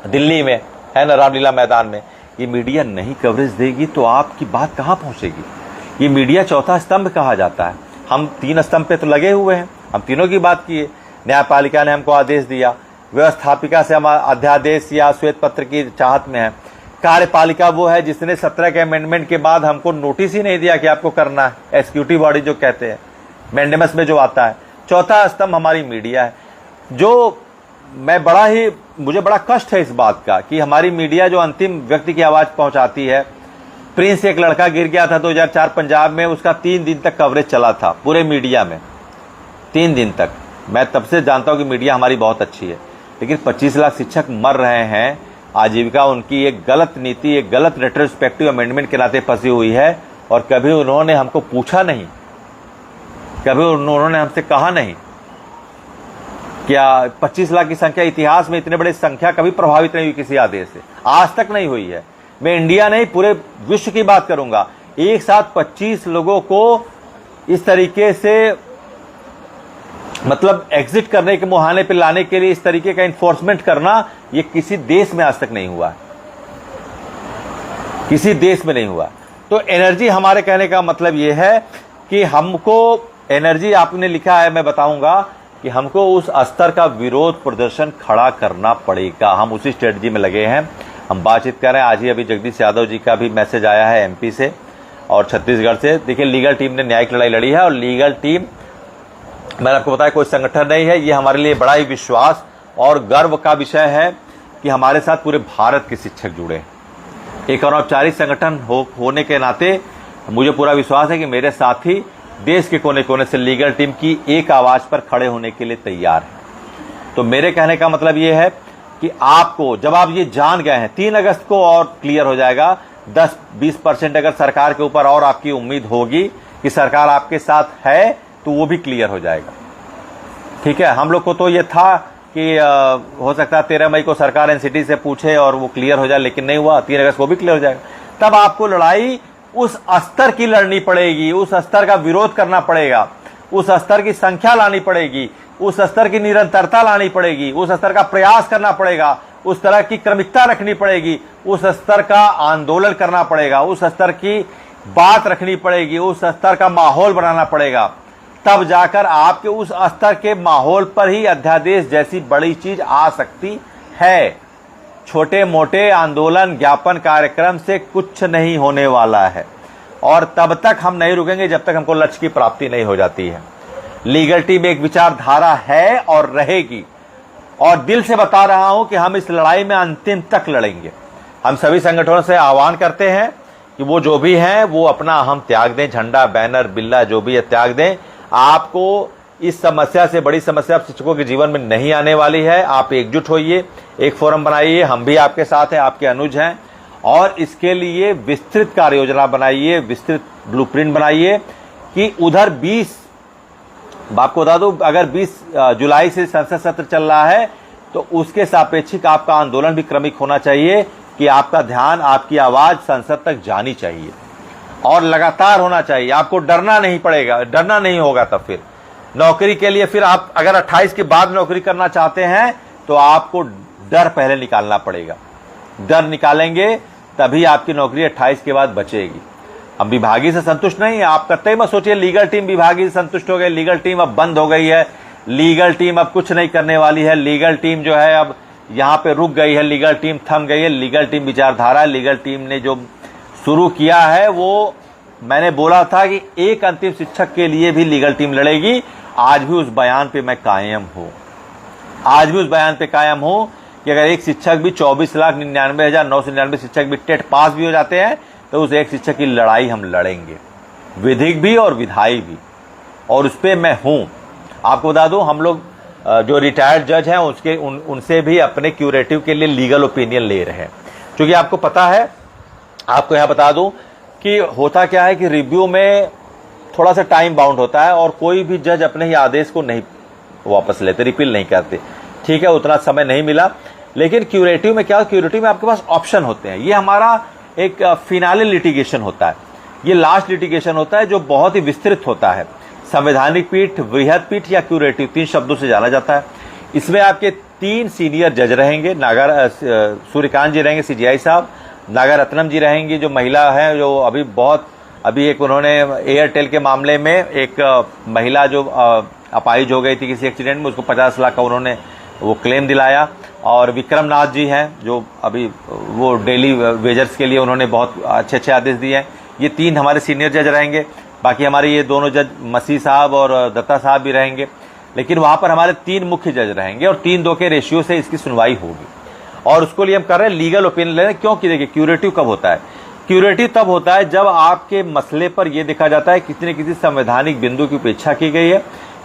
दिल्ली में, है ना, रामलीला मैदान में, ये मीडिया नहीं कवरेज देगी तो आपकी बात कहां पहुंचेगी। ये मीडिया चौथा स्तंभ कहा जाता है। हम 3 स्तंभ पे तो लगे हुए हैं, हम तीनों की बात किए। न्यायपालिका ने हमको आदेश दिया, व्यवस्थापिका से हम अध्यादेश या श्वेत पत्र की चाहत में है, कार्यपालिका वो है जिसने 17 के अमेंडमेंट के बाद हमको नोटिस ही नहीं दिया कि आपको करना है, एग्जीक्यूटिव बॉडी जो कहते हैं, मैंडेमस में जो आता है। चौथा स्तंभ हमारी मीडिया है, जो मुझे बड़ा कष्ट है इस बात का कि हमारी मीडिया जो अंतिम व्यक्ति की आवाज पहुंचाती है। प्रिंस एक लड़का गिर गया था 2004 पंजाब में, उसका 3 दिन तक कवरेज चला था पूरे मीडिया में, 3 दिन तक। मैं तब से जानता हूं कि मीडिया हमारी बहुत अच्छी है, लेकिन 25 लाख शिक्षक मर रहे हैं, आजीविका उनकी एक गलत नीति, एक गलत रेट्रोस्पेक्टिव अमेंडमेंट के नाते फंसी हुई है, और कभी उन्होंने हमको पूछा नहीं, कभी उन्होंने हमसे कहा नहीं। क्या 25 लाख की संख्या, इतिहास में इतने बड़े संख्या कभी प्रभावित नहीं हुई किसी आदेश से, आज तक नहीं हुई है। मैं इंडिया नहीं पूरे विश्व की बात करूंगा, एक साथ 25 लोगों को इस तरीके से मतलब एग्जिट करने के मुहाने पे लाने के लिए इस तरीके का इन्फोर्समेंट करना, ये किसी देश में आज तक नहीं हुआ, किसी देश में नहीं हुआ। तो एनर्जी, हमारे कहने का मतलब ये है कि हमको एनर्जी, आपने लिखा है, मैं बताऊंगा कि हमको उस स्तर का विरोध प्रदर्शन खड़ा करना पड़ेगा। हम उसी स्ट्रेटजी में लगे हैं, हम बातचीत कर रहे हैं। आज ही अभी जगदीश यादव जी का भी मैसेज आया है एमपी से और छत्तीसगढ़ से। देखिए, लीगल टीम ने न्यायिक लड़ाई लड़ी है, और लीगल टीम, मैंने आपको बताया, कोई संगठन नहीं है। ये हमारे लिए बड़ा ही विश्वास और गर्व का विषय है कि हमारे साथ पूरे भारत के शिक्षक जुड़े हैं। एक अनौपचारिक संगठन होने के नाते मुझे पूरा विश्वास है कि मेरे साथी देश के कोने कोने से लीगल टीम की एक आवाज पर खड़े होने के लिए तैयार है। तो मेरे कहने का मतलब ये है कि आपको, जब आप ये जान गए हैं, 3 अगस्त को और क्लियर हो जाएगा, 10-20% अगर सरकार के ऊपर और आपकी उम्मीद होगी कि सरकार आपके साथ है, तो वो भी क्लियर हो जाएगा। ठीक है, हम लोग को तो ये था कि हो सकता है 13 मई को सरकार एनसीटी से पूछे और वो क्लियर हो जाए, लेकिन नहीं हुआ। 3 अगस्त को भी क्लियर हो जाएगा। तब आपको लड़ाई उस स्तर की लड़नी पड़ेगी, उस स्तर का विरोध करना पड़ेगा, उस स्तर की संख्या लानी पड़ेगी, उस स्तर की निरंतरता लानी पड़ेगी, उस स्तर का प्रयास करना पड़ेगा, उस तरह की क्रमिकता रखनी पड़ेगी, उस स्तर का आंदोलन करना पड़ेगा, उस स्तर की बात रखनी पड़ेगी, उस स्तर का माहौल बनाना पड़ेगा। तब जाकर आपके उस स्तर के माहौल पर ही अध्यादेश जैसी बड़ी चीज आ सकती है। छोटे मोटे आंदोलन, ज्ञापन कार्यक्रम से कुछ नहीं होने वाला है, और तब तक हम नहीं रुकेंगे जब तक हमको लक्ष्य की प्राप्ति नहीं हो जाती है। लीगल टीम एक विचारधारा है और रहेगी, और दिल से बता रहा हूं कि हम इस लड़ाई में अंतिम तक लड़ेंगे। हम सभी संगठनों से आह्वान करते हैं कि वो जो भी हैं वो अपना अहम त्याग दें, झंडा, बैनर, बिल्ला जो भी है त्याग दें। आपको इस समस्या से बड़ी समस्या शिक्षकों के जीवन में नहीं आने वाली है। आप एकजुट होइए, एक फोरम बनाइए, हम भी आपके साथ हैं, आपके अनुज हैं, और इसके लिए विस्तृत कार्य योजना बनाइए, विस्तृत ब्लूप्रिंट बनाइए कि उधर 20, आपको बता दूं, अगर 20 जुलाई से संसद सत्र चल रहा है तो उसके सापेक्षिक आपका आंदोलन भी क्रमिक होना चाहिए कि आपका ध्यान, आपकी आवाज संसद तक जानी चाहिए और लगातार होना चाहिए। आपको डरना नहीं पड़ेगा, डरना नहीं होगा। तब फिर नौकरी के लिए, फिर आप अगर 28 के बाद नौकरी करना चाहते हैं तो आपको डर पहले निकालना पड़ेगा। डर निकालेंगे तभी आपकी नौकरी 28 के बाद बचेगी। हम विभागीय से संतुष्ट नहीं है, आप कतई मत सोचिए लीगल टीम विभागीय से संतुष्ट हो गई, लीगल टीम अब बंद हो गई है, लीगल टीम अब कुछ नहीं करने वाली है, लीगल टीम जो है अब यहां पे रुक गई है, लीगल टीम थम गई है। लीगल टीम विचारधारा, लीगल टीम ने जो शुरू किया है, वो मैंने बोला था कि एक अंतिम शिक्षक के लिए भी लीगल टीम लड़ेगी। आज भी उस बयान पे मैं कायम हूं, आज भी उस बयान पे कायम हूं कि अगर एक शिक्षक भी 24,99,999 शिक्षक भी टेट पास भी हो जाते हैं तो उस एक शिक्षक की लड़ाई हम लड़ेंगे, विधिक भी और विधायी भी, और उस पर मैं हूं। आपको बता दूं, हम लोग जो रिटायर्ड जज हैं उनसे भी अपने क्यूरेटिव के लिए लीगल ओपिनियन ले रहे हैं, क्योंकि आपको पता है, आपको यहां बता दूं कि होता क्या है कि रिव्यू में थोड़ा सा टाइम बाउंड होता है और कोई भी जज अपने ही आदेश को नहीं वापस लेते, रिपील नहीं करते। ठीक है, उतना समय नहीं मिला, लेकिन क्यूरेटिव में क्या, क्यूरेटिव में आपके पास ऑप्शन होते हैं। ये हमारा एक फिनाले लिटिगेशन होता है, ये लास्ट लिटिगेशन होता है जो बहुत ही विस्तृत होता है। संवैधानिक पीठ, वृहद पीठ या क्यूरेटिव, 3 शब्दों से जाना जाता है। इसमें आपके 3 सीनियर जज रहेंगे। सूर्यकांत जी रहेंगे सीजीआई साहब, नागारत्नम जी रहेंगी जो महिला है, जो अभी एक उन्होंने एयरटेल के मामले में एक महिला जो अपाहिज हो गई थी किसी एक्सीडेंट में, उसको 50 लाख का उन्होंने वो क्लेम दिलाया। और विक्रमनाथ जी हैं जो अभी वो डेली वेजर्स के लिए उन्होंने बहुत अच्छे आदेश दिए हैं। ये 3 हमारे सीनियर जज रहेंगे। बाकी हमारे ये दोनों जज मसीह साहब और दत्ता साहब भी रहेंगे, लेकिन वहां पर हमारे 3 मुख्य जज रहेंगे और 3-2 के रेशियो से इसकी सुनवाई होगी। और उसको लिए हम कर रहे हैं लीगल ओपिनियन ले रहे हैं। क्योंकि देखिए, क्यूरेटिव कब होता है? क्यूरेटिव तब होता है जब आपके मसले पर यह देखा जाता है किसी न किसी संवैधानिक बिंदु की उपेक्षा की गई है,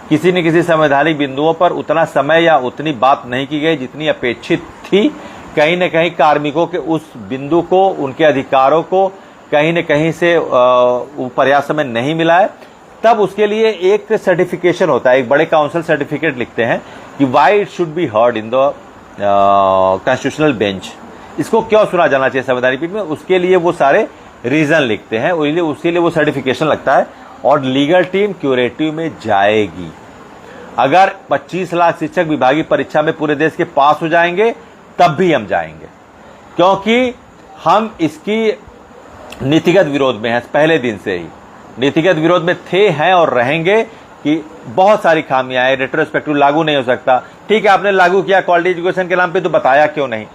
किसी न किसी संवैधानिक बिंदुओं पर उतना समय या उतनी बात नहीं की गई जितनी अपेक्षित थी, कहीं न कहीं कार्मिकों के उस बिंदु को, उनके अधिकारों को कहीं न कहीं से पर्याप्त समय नहीं मिला है, तब उसके लिए एक सर्टिफिकेशन होता है, एक बड़े काउंसिल सर्टिफिकेट लिखते हैं कि why it should be heard in the constitutional bench. इसको क्यों सुना जाना चाहिए संवैधानिक पीठ में, उसके लिए वो सारे रीजन लिखते हैं, उसके लिए वो सर्टिफिकेशन लगता है। और लीगल टीम क्यूरेटिव में जाएगी। अगर 25 लाख शिक्षक विभागीय परीक्षा में पूरे देश के पास हो जाएंगे तब भी हम जाएंगे, क्योंकि हम इसकी नीतिगत विरोध में हैं। पहले दिन से ही नीतिगत विरोध में थे, हैं और रहेंगे कि बहुत सारी खामियां हैं। रेट्रोस्पेक्टिव लागू नहीं हो सकता। ठीक है, आपने लागू किया क्वालिटी एजुकेशन के नाम पे, तो बताया क्यों नहीं?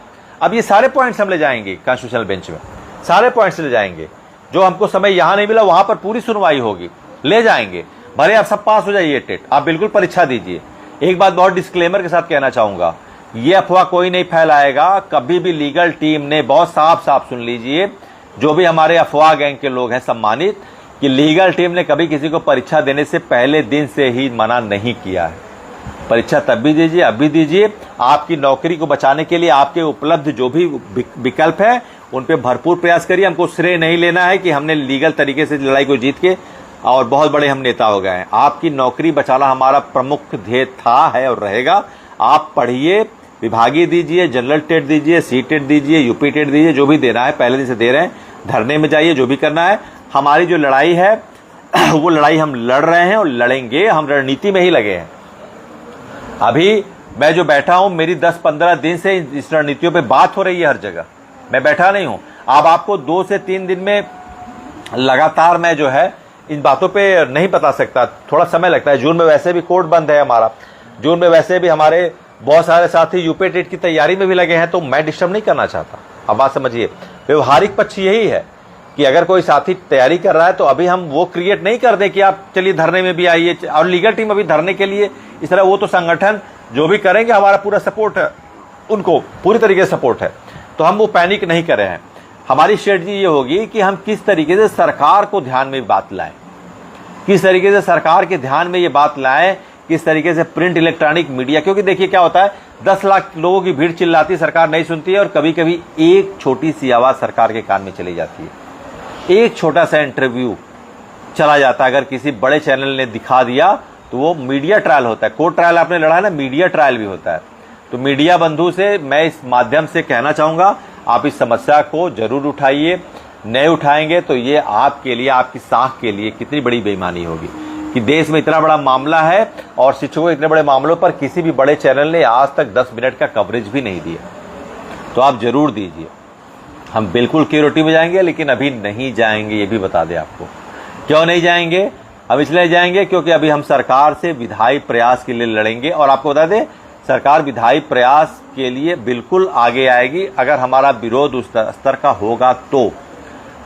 अब ये सारे पॉइंट्स हम ले जाएंगे कॉन्स्टिट्यूशनल बेंच में, सारे पॉइंट्स ले जाएंगे। जो हमको समय यहां नहीं मिला वहां पर पूरी सुनवाई होगी, ले जाएंगे। भले आप सब पास हो जाइए टेट, आप बिल्कुल परीक्षा दीजिए। एक बात बहुत डिस्क्लेमर के साथ कहना चाहूंगा, ये अफवाह कोई नहीं फैलाएगा। कभी भी लीगल टीम ने, बहुत साफ सुन लीजिए, जो भी हमारे अफवाह गैंग के लोग हैं सम्मानित, कि लीगल टीम ने कभी किसी को परीक्षा देने से पहले दिन से ही मना नहीं किया है। परीक्षा तब भी दीजिए, अब भी दीजिए। आपकी नौकरी को बचाने के लिए आपके उपलब्ध जो भी विकल्प है उन पे भरपूर प्रयास करिए। हमको श्रेय नहीं लेना है कि हमने लीगल तरीके से लड़ाई को जीत के और बहुत बड़े हम नेता हो गए हैं। आपकी नौकरी बचाना हमारा प्रमुख ध्येय था, है और रहेगा। आप पढ़िए, विभागीय दीजिए, जनरल टेट दीजिए, सी टेट दीजिए, यूपी टेट दीजिए, जो भी देना है पहले दिन से दे रहे हैं। धरने में जाइए, जो भी करना है। हमारी जो लड़ाई है वो लड़ाई हम लड़ रहे हैं और लड़ेंगे। हम रणनीति में ही लगे हैं। अभी मैं जो बैठा हूं, मेरी 10-15 दिन से इस रणनीतियों पे बात हो रही है हर जगह। मैं बैठा नहीं हूं। अब आपको 2 से 3 दिन में लगातार मैं जो है इन बातों पे नहीं बता सकता, थोड़ा समय लगता है। जून में वैसे भी कोर्ट बंद है हमारा, जून में वैसे भी हमारे बहुत सारे साथी यूपी टेट की तैयारी में भी लगे हैं, तो मैं डिस्टर्ब नहीं करना चाहता। अब बात समझिए, व्यवहारिक पक्ष यही है कि अगर कोई साथी तैयारी कर रहा है तो अभी हम वो क्रिएट नहीं कर दें कि आप चलिए धरने में भी आइए। और लीगल टीम अभी धरने के लिए इस तरह, वो तो संगठन जो भी करेंगे हमारा पूरा सपोर्ट है, उनको पूरी तरीके से सपोर्ट है, तो हम वो पैनिक नहीं कर रहे हैं। हमारी स्ट्रेटजी ये होगी कि हम किस तरीके से सरकार को ध्यान में बात लाएं, किस तरीके से सरकार के ध्यान में ये बात लाएं, किस तरीके से प्रिंट इलेक्ट्रॉनिक मीडिया। क्योंकि देखिए क्या होता है, 10 लाख लोगों की भीड़ चिल्लाती, सरकार नहीं सुनती है। और कभी कभी एक छोटी सी आवाज सरकार के कान में चली जाती है, एक छोटा सा इंटरव्यू चला जाता है। अगर किसी बड़े चैनल ने दिखा दिया तो वो मीडिया ट्रायल होता है। कोर्ट ट्रायल आपने लड़ा है ना, मीडिया ट्रायल भी होता है। तो मीडिया बंधु से मैं इस माध्यम से कहना चाहूंगा, आप इस समस्या को जरूर उठाइए। नहीं उठाएंगे तो ये आपके लिए, आपकी साख के लिए कितनी बड़ी बेईमानी होगी कि देश में इतना बड़ा मामला है और शिक्षकों के इतने बड़े मामलों पर किसी भी बड़े चैनल ने आज तक 10 मिनट का कवरेज भी नहीं दिया। तो आप जरूर दीजिए। हम बिल्कुल क्यूरेटिव में जाएंगे, लेकिन अभी नहीं जाएंगे, ये भी बता दें आपको। क्यों नहीं जाएंगे? हम इसलिए जाएंगे क्योंकि अभी हम सरकार से विधायी प्रयास के लिए लड़ेंगे। और आपको बता दें, सरकार विधायी प्रयास के लिए बिल्कुल आगे आएगी। अगर हमारा विरोध उस स्तर का होगा तो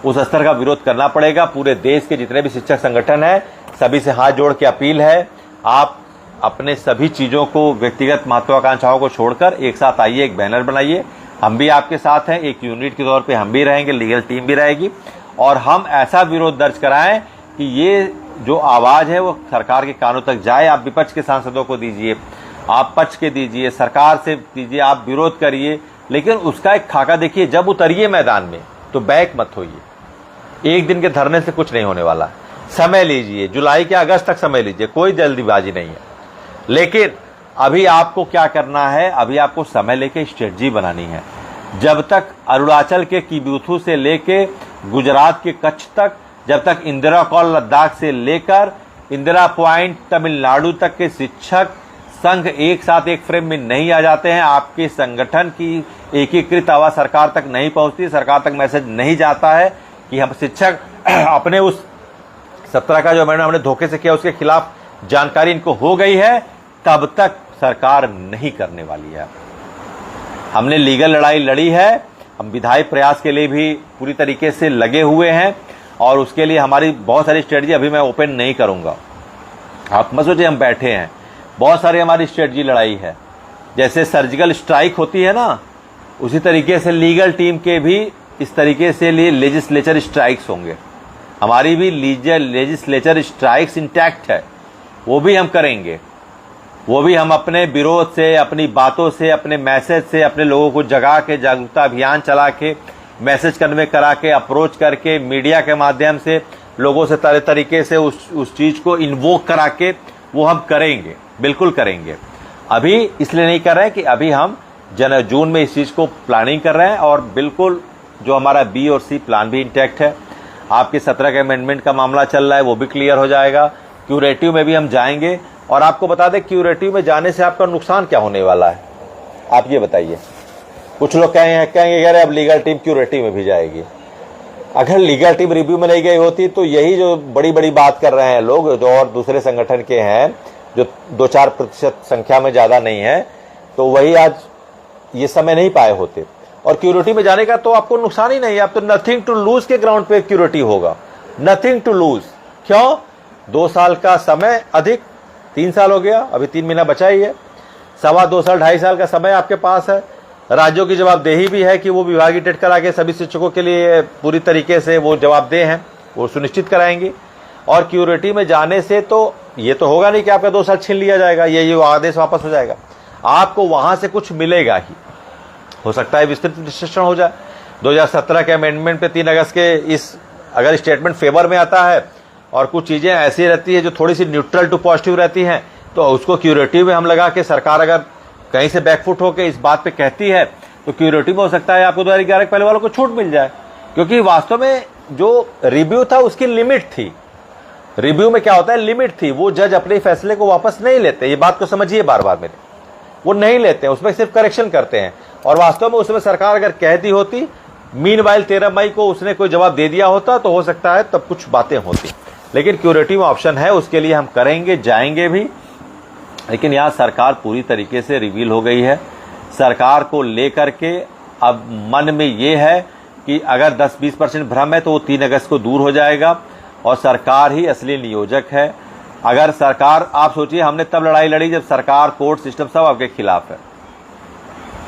उस स्तर का विरोध करना पड़ेगा। पूरे देश के जितने भी शिक्षक संगठन हैं, सभी से हाथ जोड़ के अपील है, आप अपने सभी चीजों को, व्यक्तिगत महत्वाकांक्षाओं को छोड़कर एक साथ आइए, एक बैनर बनाइए। हम भी आपके साथ हैं, एक यूनिट के तौर पे हम भी रहेंगे, लीगल टीम भी रहेगी। और हम ऐसा विरोध दर्ज कराएं कि ये जो आवाज है वो सरकार के कानों तक जाए। आप विपक्ष के सांसदों को दीजिए, आप पक्ष के दीजिए, सरकार से दीजिए, आप विरोध करिए, लेकिन उसका एक खाका देखिए। जब उतरिए मैदान में तो बैक मत होइए। एक दिन के धरने से कुछ नहीं होने वाला। समय लीजिए, जुलाई के अगस्त तक समय लीजिए, कोई जल्दीबाजी नहीं है। लेकिन अभी आपको क्या करना है, अभी आपको समय लेके स्ट्रेटजी बनानी है। जब तक अरुणाचल के किब्यूथू से लेके गुजरात के कच्छ तक, जब तक इंदिरा कॉल लद्दाख से लेकर इंदिरा पॉइंट तमिलनाडु तक के शिक्षक संघ एक साथ एक फ्रेम में नहीं आ जाते हैं, आपके संगठन की एकीकृत आवाज सरकार तक नहीं पहुंचती, सरकार तक मैसेज नहीं जाता है कि हम शिक्षक अपने उस 17 का जो अमेंडमेंट हमने धोखे से किया उसके खिलाफ जानकारी इनको हो गई है, तब तक सरकार नहीं करने वाली है। हमने लीगल लड़ाई लड़ी है, हम विधायी प्रयास के लिए भी पूरी तरीके से लगे हुए हैं और उसके लिए हमारी बहुत सारी स्ट्रेटजी अभी मैं ओपन नहीं करूंगा। आप मत सोचिए हम बैठे हैं, बहुत सारी हमारी स्ट्रेटजी लड़ाई है। जैसे सर्जिकल स्ट्राइक होती है ना, उसी तरीके से लीगल टीम के भी इस तरीके से लिए लेजिस्लेचर स्ट्राइक्स होंगे। हमारी भी लेजिस्लेचर स्ट्राइक्स इंटैक्ट है, वो भी हम करेंगे। वो भी हम अपने विरोध से, अपनी बातों से, अपने मैसेज से, अपने लोगों को जगा के, जागरूकता अभियान चला के, मैसेज कन्वे करा के, अप्रोच करके, मीडिया के माध्यम से लोगों से तरह तरीके से उस चीज को इन्वोक करा के वो हम करेंगे, बिल्कुल करेंगे। अभी इसलिए नहीं कर रहे हैं कि अभी हम जून में इस चीज को प्लानिंग कर रहे हैं और बिल्कुल जो हमारा बी और सी प्लान भी इंटैक्ट है। आपके 17 के अमेंडमेंट का मामला चल रहा है, वो भी क्लियर हो जाएगा। क्यूरेटिव में भी हम जाएंगे और आपको बता दें क्यूरेटिव में जाने से आपका नुकसान क्या होने वाला है, आप ये बताइए। कुछ लोग कहेंगे यार अब लीगल टीम क्यूरेटिव में भी जाएगी। अगर लीगल टीम रिव्यू में नहीं गई होती तो यही जो बड़ी बड़ी बात कर रहे हैं लोग, जो और दूसरे संगठन के हैं, जो 2-4% संख्या में ज्यादा नहीं है, तो वही आज ये समय नहीं पाए होते। और क्यूरेटिव में जाने का तो आपको नुकसान ही नहीं है, आप तो नथिंग टू लूज के ग्राउंड पे क्यूरेटिव होगा, नथिंग टू लूज। क्यों? 2 साल का समय अधिक, 3 साल हो गया, अभी 3 महीना बचा ही है, 2.25 साल 2.5 साल का समय आपके पास है। राज्यों की जवाबदेही भी है कि वो विभागीय टेट करा के सभी शिक्षकों के लिए पूरी तरीके से वो जवाबदेह हैं, वो सुनिश्चित कराएंगे। और क्यूरेटिव में जाने से तो ये तो होगा नहीं कि आपका 2 साल छीन लिया जाएगा, ये आदेश वापस हो जाएगा, आपको वहां से कुछ मिलेगा ही। हो सकता है विस्तृत विश्लेषण हो जाए। 2017 के अमेंडमेंट पे 3 अगस्त के इस अगर स्टेटमेंट फेवर में आता है और कुछ चीजें ऐसी रहती है जो थोड़ी सी न्यूट्रल टू पॉजिटिव रहती हैं, तो उसको क्यूरेटिव में हम लगा के सरकार अगर कहीं से बैकफुट होकर इस बात पे कहती है तो क्यूरेटिव में हो सकता है आपको 2011 के पहले वालों को छूट मिल जाए। क्योंकि वास्तव में जो रिव्यू था उसकी लिमिट थी। रिव्यू में क्या होता है, लिमिट थी, वो जज अपने फैसले को वापस नहीं लेते, ये बात को समझिए बार बार मेरे, वो नहीं लेते, उसमें सिर्फ करेक्शन करते हैं। और वास्तव में उसमें सरकार अगर कहती होती, मीनवाइल 13 मई को उसने कोई जवाब दे दिया होता तो हो सकता है तब कुछ बातें होती। लेकिन क्यूरेटिव ऑप्शन है, उसके लिए हम करेंगे, जाएंगे भी। लेकिन यहां सरकार पूरी तरीके से रिवील हो गई है। सरकार को लेकर के अब मन में ये है कि अगर 10-20% भ्रम है तो वो 3 अगस्त को दूर हो जाएगा और सरकार ही असली नियोजक है। अगर सरकार, आप सोचिए हमने तब लड़ाई लड़ी जब सरकार, कोर्ट सिस्टम सब आपके खिलाफ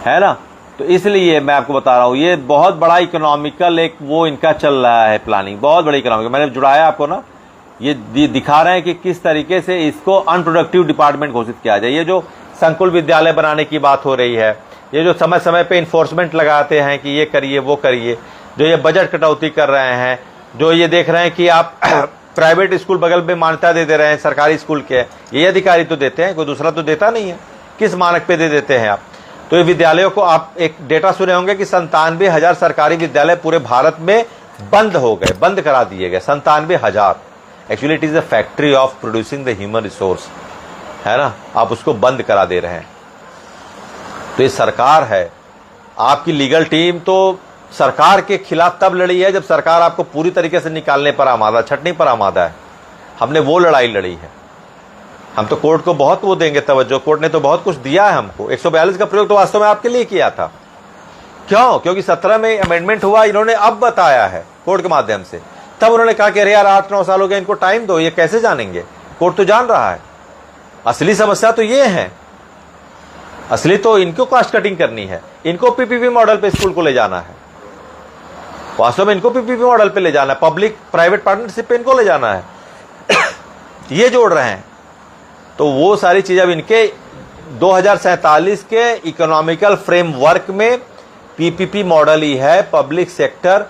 है ना। तो इसलिए मैं आपको बता रहा हूं, ये बहुत बड़ा इकोनॉमिकल एक वो इनका चल रहा है प्लानिंग, बहुत बड़ी इकोनॉमिकल। मैंने जुड़ाया आपको ना, ये दिखा रहे हैं कि किस तरीके से इसको अनप्रोडक्टिव डिपार्टमेंट घोषित किया जाए। ये जो संकुल विद्यालय बनाने की बात हो रही है, ये जो समय समय पे इन्फोर्समेंट लगाते हैं कि ये करिए वो करिए, जो ये बजट कटौती कर रहे हैं, जो ये देख रहे हैं कि आप प्राइवेट स्कूल बगल में मान्यता दे रहे हैं सरकारी स्कूल के, ये अधिकारी तो देते हैं, कोई दूसरा तो देता नहीं है। किस मानक पे दे देते हैं आप? तो ये विद्यालयों को, आप एक डेटा सुने होंगे कि 97,000 सरकारी विद्यालय पूरे भारत में बंद हो गए, बंद करा दिए गए, 97,000। Actually it is a factory of producing the human resource, है ना, आप उसको बंद करा दे रहे हैं। तो ये सरकार है, आपकी लीगल टीम तो सरकार के खिलाफ तब लड़ी है जब सरकार आपको पूरी तरीके से निकालने पर आमादा, छटने पर आमादा है। हमने वो लड़ाई लड़ी है। हम तो कोर्ट को बहुत वो देंगे तवज्जो, कोर्ट ने तो बहुत कुछ दिया है हमको। 142 का प्रयोग तो वास्तव में आपके लिए किया था। क्यों? क्योंकि 17 में अमेंडमेंट हुआ, इन्होंने अब बताया है कोर्ट के माध्यम से। तब उन्होंने कहा कि अरे यार 8-9 साल हो गए, इनको टाइम दो, ये कैसे जानेंगे, कोर्ट तो जान रहा है। असली समस्या तो ये है, असली तो इनको कॉस्ट कटिंग करनी है, इनको पीपीपी मॉडल पे स्कूल को ले जाना है। वास्तव में इनको पीपीपी मॉडल पे ले जाना है, पब्लिक प्राइवेट पार्टनरशिप पे इनको ले जाना है। ये जोड़ रहे हैं। तो वो सारी चीज अब इनके 2047 के इकोनॉमिकल फ्रेमवर्क में पीपीपी मॉडल ही है। पब्लिक सेक्टर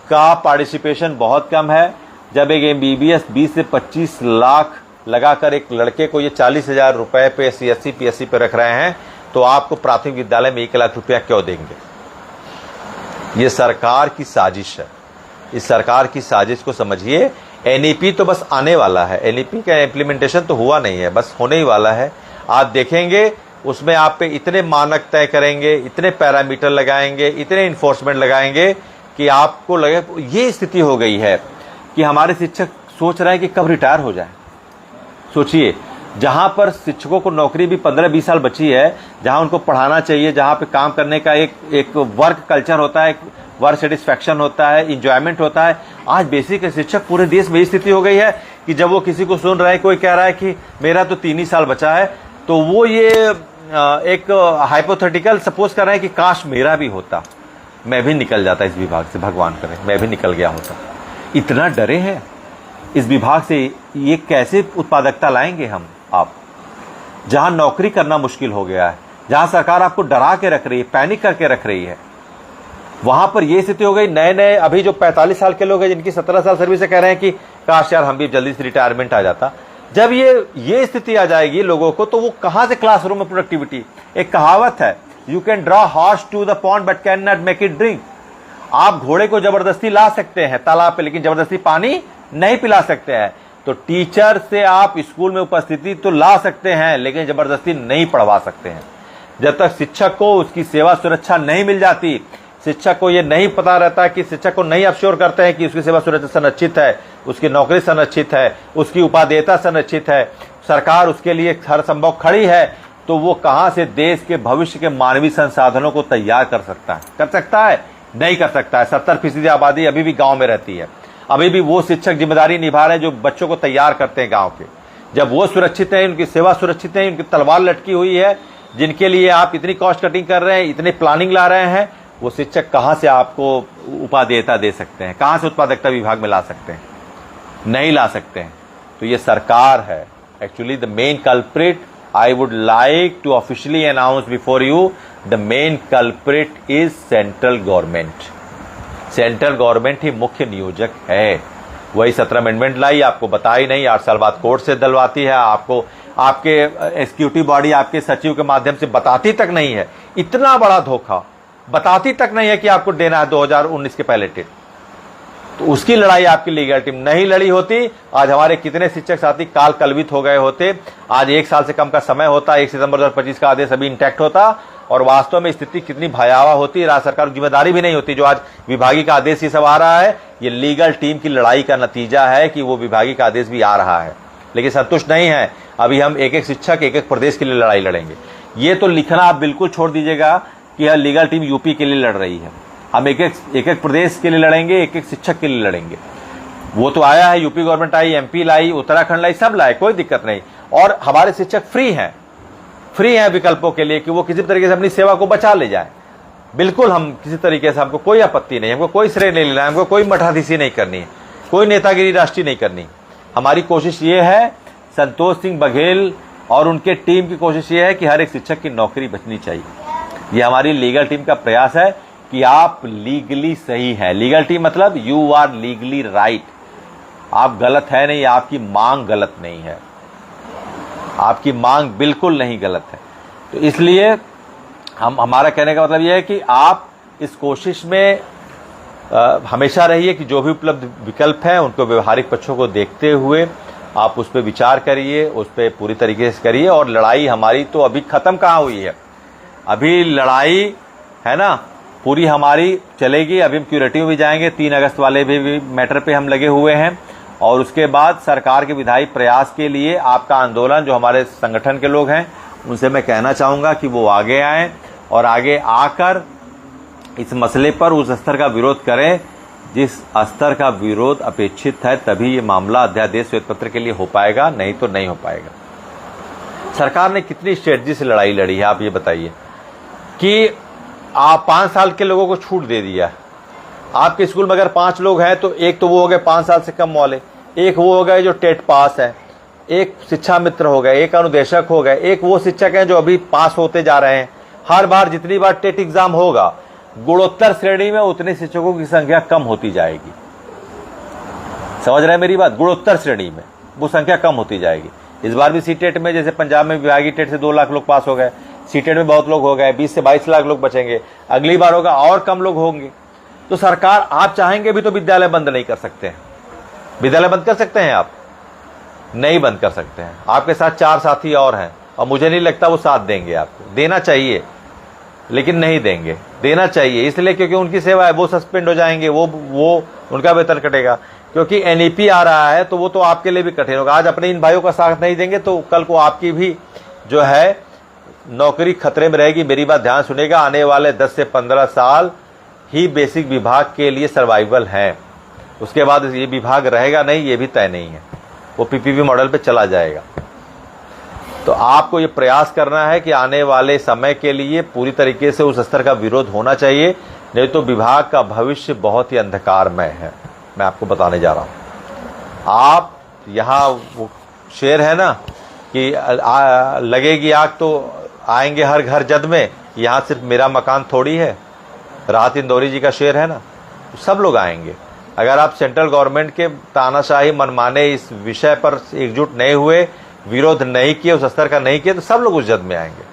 का पार्टिसिपेशन बहुत कम है। जब एक एमबीबीएस 20 से 25 लाख लगाकर एक लड़के को ये 40,000 रुपए पे CSC PSC पे रख रहे हैं, तो आपको प्राथमिक विद्यालय में 1 लाख रुपया क्यों देंगे? ये सरकार की साजिश है। इस सरकार की साजिश को समझिए। एनईपी तो बस आने वाला है, एनईपी का इम्प्लीमेंटेशन तो हुआ नहीं है, बस होने ही वाला है। आप देखेंगे उसमें आप पे इतने मानक तय करेंगे, इतने पैरामीटर लगाएंगे, इतने इन्फोर्समेंट लगाएंगे कि आपको लगे। ये स्थिति हो गई है कि हमारे शिक्षक सोच रहे हैं कि कब रिटायर हो जाए। सोचिए, जहां पर शिक्षकों को नौकरी भी 15-20 साल बची है, जहां उनको पढ़ाना चाहिए, जहां पे काम करने का एक वर्क कल्चर होता है, वर्क सेटिस्फैक्शन होता है, इंजॉयमेंट होता है, आज बेसिक शिक्षक पूरे देश में स्थिति हो गई है कि जब वो किसी को सुन रहा है, कोई कह रहा है कि मेरा तो 3 ही साल बचा है, तो वो ये एक हाइपोथेटिकल सपोज कर रहे हैं कि काश मेरा भी होता, मैं भी निकल जाता इस विभाग से, भगवान करे मैं भी निकल गया होता। इतना डरे हैं इस विभाग से। ये कैसे उत्पादकता लाएंगे हम आप, जहां नौकरी करना मुश्किल हो गया है, जहां सरकार आपको डरा के रख रही है, पैनिक करके रख रही है, वहां पर यह स्थिति हो गई। नए नए अभी जो 45 साल के लोग हैं, जिनकी 17 साल सर्विस है, कह रहे हैं कि काश यार हम भी जल्दी से रिटायरमेंट आ जाता। जब ये स्थिति आ जाएगी लोगों को, तो वो कहां से क्लासरूम में प्रोडक्टिविटी। एक कहावत है, you can draw horse to the pond but can not make it drink. आप घोड़े को जबरदस्ती ला सकते हैं तालाब पे, लेकिन जबरदस्ती पानी नहीं पिला सकते हैं। तो टीचर से आप स्कूल में उपस्थिति तो ला सकते हैं, लेकिन जबरदस्ती नहीं पढ़वा सकते हैं। जब तक शिक्षक को उसकी सेवा सुरक्षा नहीं मिल जाती, शिक्षक को यह नहीं पता रहता कि शिक्षक को नहीं अश्योर करते हैं कि उसकी सेवा सुरक्षा संरक्षित है, उसकी नौकरी संरक्षित है, उसकी उपादेयता संरक्षित है, सरकार उसके लिए हर संभव खड़ी है, तो वो कहां से देश के भविष्य के मानवीय संसाधनों को तैयार कर सकता है? कर सकता है? नहीं कर सकता है। 70% आबादी अभी भी गांव में रहती है। अभी भी वो शिक्षक जिम्मेदारी निभा रहे हैं जो बच्चों को तैयार करते हैं गांव के। जब वो सुरक्षित है, उनकी सेवा सुरक्षित है, उनकी तलवार लटकी हुई है, जिनके लिए आप इतनी कॉस्ट कटिंग कर रहे हैं, इतनी प्लानिंग ला रहे हैं, वो शिक्षक कहां से आपको उपादेयता दे सकते हैं? कहां से उत्पादकता विभाग में ला सकते हैं? नहीं ला सकते हैं। तो ये सरकार है actually the main culprit. I would like to officially announce before you, the main culprit is central government. Central government ही मुख्य नियोजक है। वही 17 अमेंडमेंट लाई, आपको बताई नहीं, 8 साल बाद कोर्ट से दिलवाती है, आपको आपके एग्जीक्यूटिव बॉडी आपके सचिव के माध्यम से बताती तक नहीं है। इतना बड़ा धोखा, बताती तक नहीं है कि आपको देना है 2019 के पहले टेट। तो उसकी लड़ाई आपकी लीगल टीम नहीं लड़ी होती, आज हमारे कितने शिक्षक साथी काल कलवित हो गए होते। आज 1 साल से कम का समय होता, 1 सितंबर 2025 का आदेश अभी इंटैक्ट होता, और वास्तव में स्थिति कितनी भयावह होती। राज्य सरकार की जिम्मेदारी भी नहीं होती। जो आज विभागीय का आदेश ये सब आ रहा है, ये लीगल टीम की लड़ाई का नतीजा है कि वो विभागीय का आदेश भी आ रहा है, लेकिन संतुष्ट नहीं है। अभी हम एक एक शिक्षक एक एक प्रदेश के लिए लड़ाई लड़ेंगे। ये तो लिखना आप बिल्कुल छोड़ दीजिएगा कि यह लीगल टीम यूपी के लिए लड़ रही है। हम एक एक प्रदेश के लिए लड़ेंगे, एक एक शिक्षक के लिए लड़ेंगे। वो तो आया है, यूपी गवर्नमेंट आई, एमपी लाई, उत्तराखंड लाई, सब लाए, कोई दिक्कत नहीं। और हमारे शिक्षक फ्री हैं विकल्पों के लिए कि वो किसी तरीके से अपनी सेवा को बचा ले जाए। बिल्कुल, हम किसी तरीके से, हमको कोई आपत्ति नहीं, हमको कोई श्रेय नहीं लेना है, हमको कोई मठाधीशी नहीं करनी है, कोई नेतागिरी राष्ट्रीय नहीं करनी। हमारी कोशिश ये है, संतोष सिंह बघेल और उनके टीम की कोशिश ये है कि हर एक शिक्षक की नौकरी बचनी चाहिए। ये हमारी लीगल टीम का प्रयास है कि आप लीगली सही हैं। लीगल टीम मतलब यू आर लीगली राइट। आप गलत है नहीं, आपकी मांग गलत नहीं है, आपकी मांग बिल्कुल नहीं गलत है। तो इसलिए हमारा कहने का मतलब यह है कि आप इस कोशिश में हमेशा रहिए कि जो भी उपलब्ध विकल्प हैं उनको व्यवहारिक पक्षों को देखते हुए आप उस पर विचार करिए, उस पर पूरी तरीके से करिए। और लड़ाई हमारी तो अभी खत्म कहाँ हुई है, अभी लड़ाई है ना पूरी हमारी चलेगी। अभी हम क्यूरेटिव भी जाएंगे, 3 अगस्त वाले भी मैटर पे हम लगे हुए हैं। और उसके बाद सरकार के विधायी प्रयास के लिए आपका आंदोलन, जो हमारे संगठन के लोग हैं उनसे मैं कहना चाहूँगा कि वो आगे आएँ और आगे आकर इस मसले पर उस स्तर का विरोध करें जिस स्तर का विरोध अपेक्षित है। तभी ये मामला अध्यादेश श्वेत पत्र के लिए हो पाएगा, नहीं तो नहीं हो पाएगा। सरकार ने कितनी स्ट्रेटजी से लड़ाई लड़ी है, आप ये बताइए कि आप 5 साल के लोगों को छूट दे दिया। आपके स्कूल में अगर 5 लोग हैं तो एक तो वो हो गए 5 साल से कम वाले, एक वो हो गए जो टेट पास है, एक शिक्षा मित्र हो गए, एक अनुदेशक हो गए, एक वो शिक्षक हैं जो अभी पास होते जा रहे हैं। हर बार जितनी बार टेट एग्जाम होगा, गुणोत्तर श्रेणी में उतने शिक्षकों की संख्या कम होती जाएगी। समझ रहे हैं मेरी बात? गुणोत्तर श्रेणी में वो संख्या कम होती जाएगी। इस बार भी सीटेट में, जैसे पंजाब में विभागीय टेट से 2 लाख लोग पास हो गए, सीटेट में बहुत लोग हो गए, 20 से 22 लाख लोग बचेंगे। अगली बार होगा और कम लोग होंगे। तो सरकार, आप चाहेंगे भी तो विद्यालय बंद नहीं कर सकते हैं। विद्यालय बंद कर सकते हैं आप? नहीं बंद कर सकते हैं। आपके साथ 4 साथी और हैं और मुझे नहीं लगता वो साथ देंगे। आपको देना चाहिए लेकिन नहीं देंगे। देना चाहिए इसलिए क्योंकि उनकी सेवा है, वो सस्पेंड हो जाएंगे, वो उनका वेतन कटेगा। क्योंकि एनईपी आ रहा है तो वो तो आपके लिए भी कठिन होगा। आज अपने इन भाइयों का साथ नहीं देंगे तो कल को आपकी भी जो है नौकरी खतरे में रहेगी। मेरी बात ध्यान सुनेगा, आने वाले 10 से 15 साल ही बेसिक विभाग के लिए सर्वाइवल है। उसके बाद ये विभाग रहेगा नहीं, ये भी तय नहीं है। वो पीपीपी मॉडल पे चला जाएगा। तो आपको ये प्रयास करना है कि आने वाले समय के लिए पूरी तरीके से उस स्तर का विरोध होना चाहिए, नहीं तो विभाग का भविष्य बहुत ही अंधकारमय है। मैं आपको बताने जा रहा हूं। आप यहाँ वो शेर है ना कि लगेगी आग तो आएंगे हर घर जद में, यहाँ सिर्फ मेरा मकान थोड़ी है। राहत इंदौरी जी का शेर है ना, सब लोग आएंगे। अगर आप सेंट्रल गवर्नमेंट के तानाशाही मनमाने इस विषय पर एकजुट नहीं हुए, विरोध नहीं किए, उस स्तर का नहीं किए, तो सब लोग उस जद में आएंगे।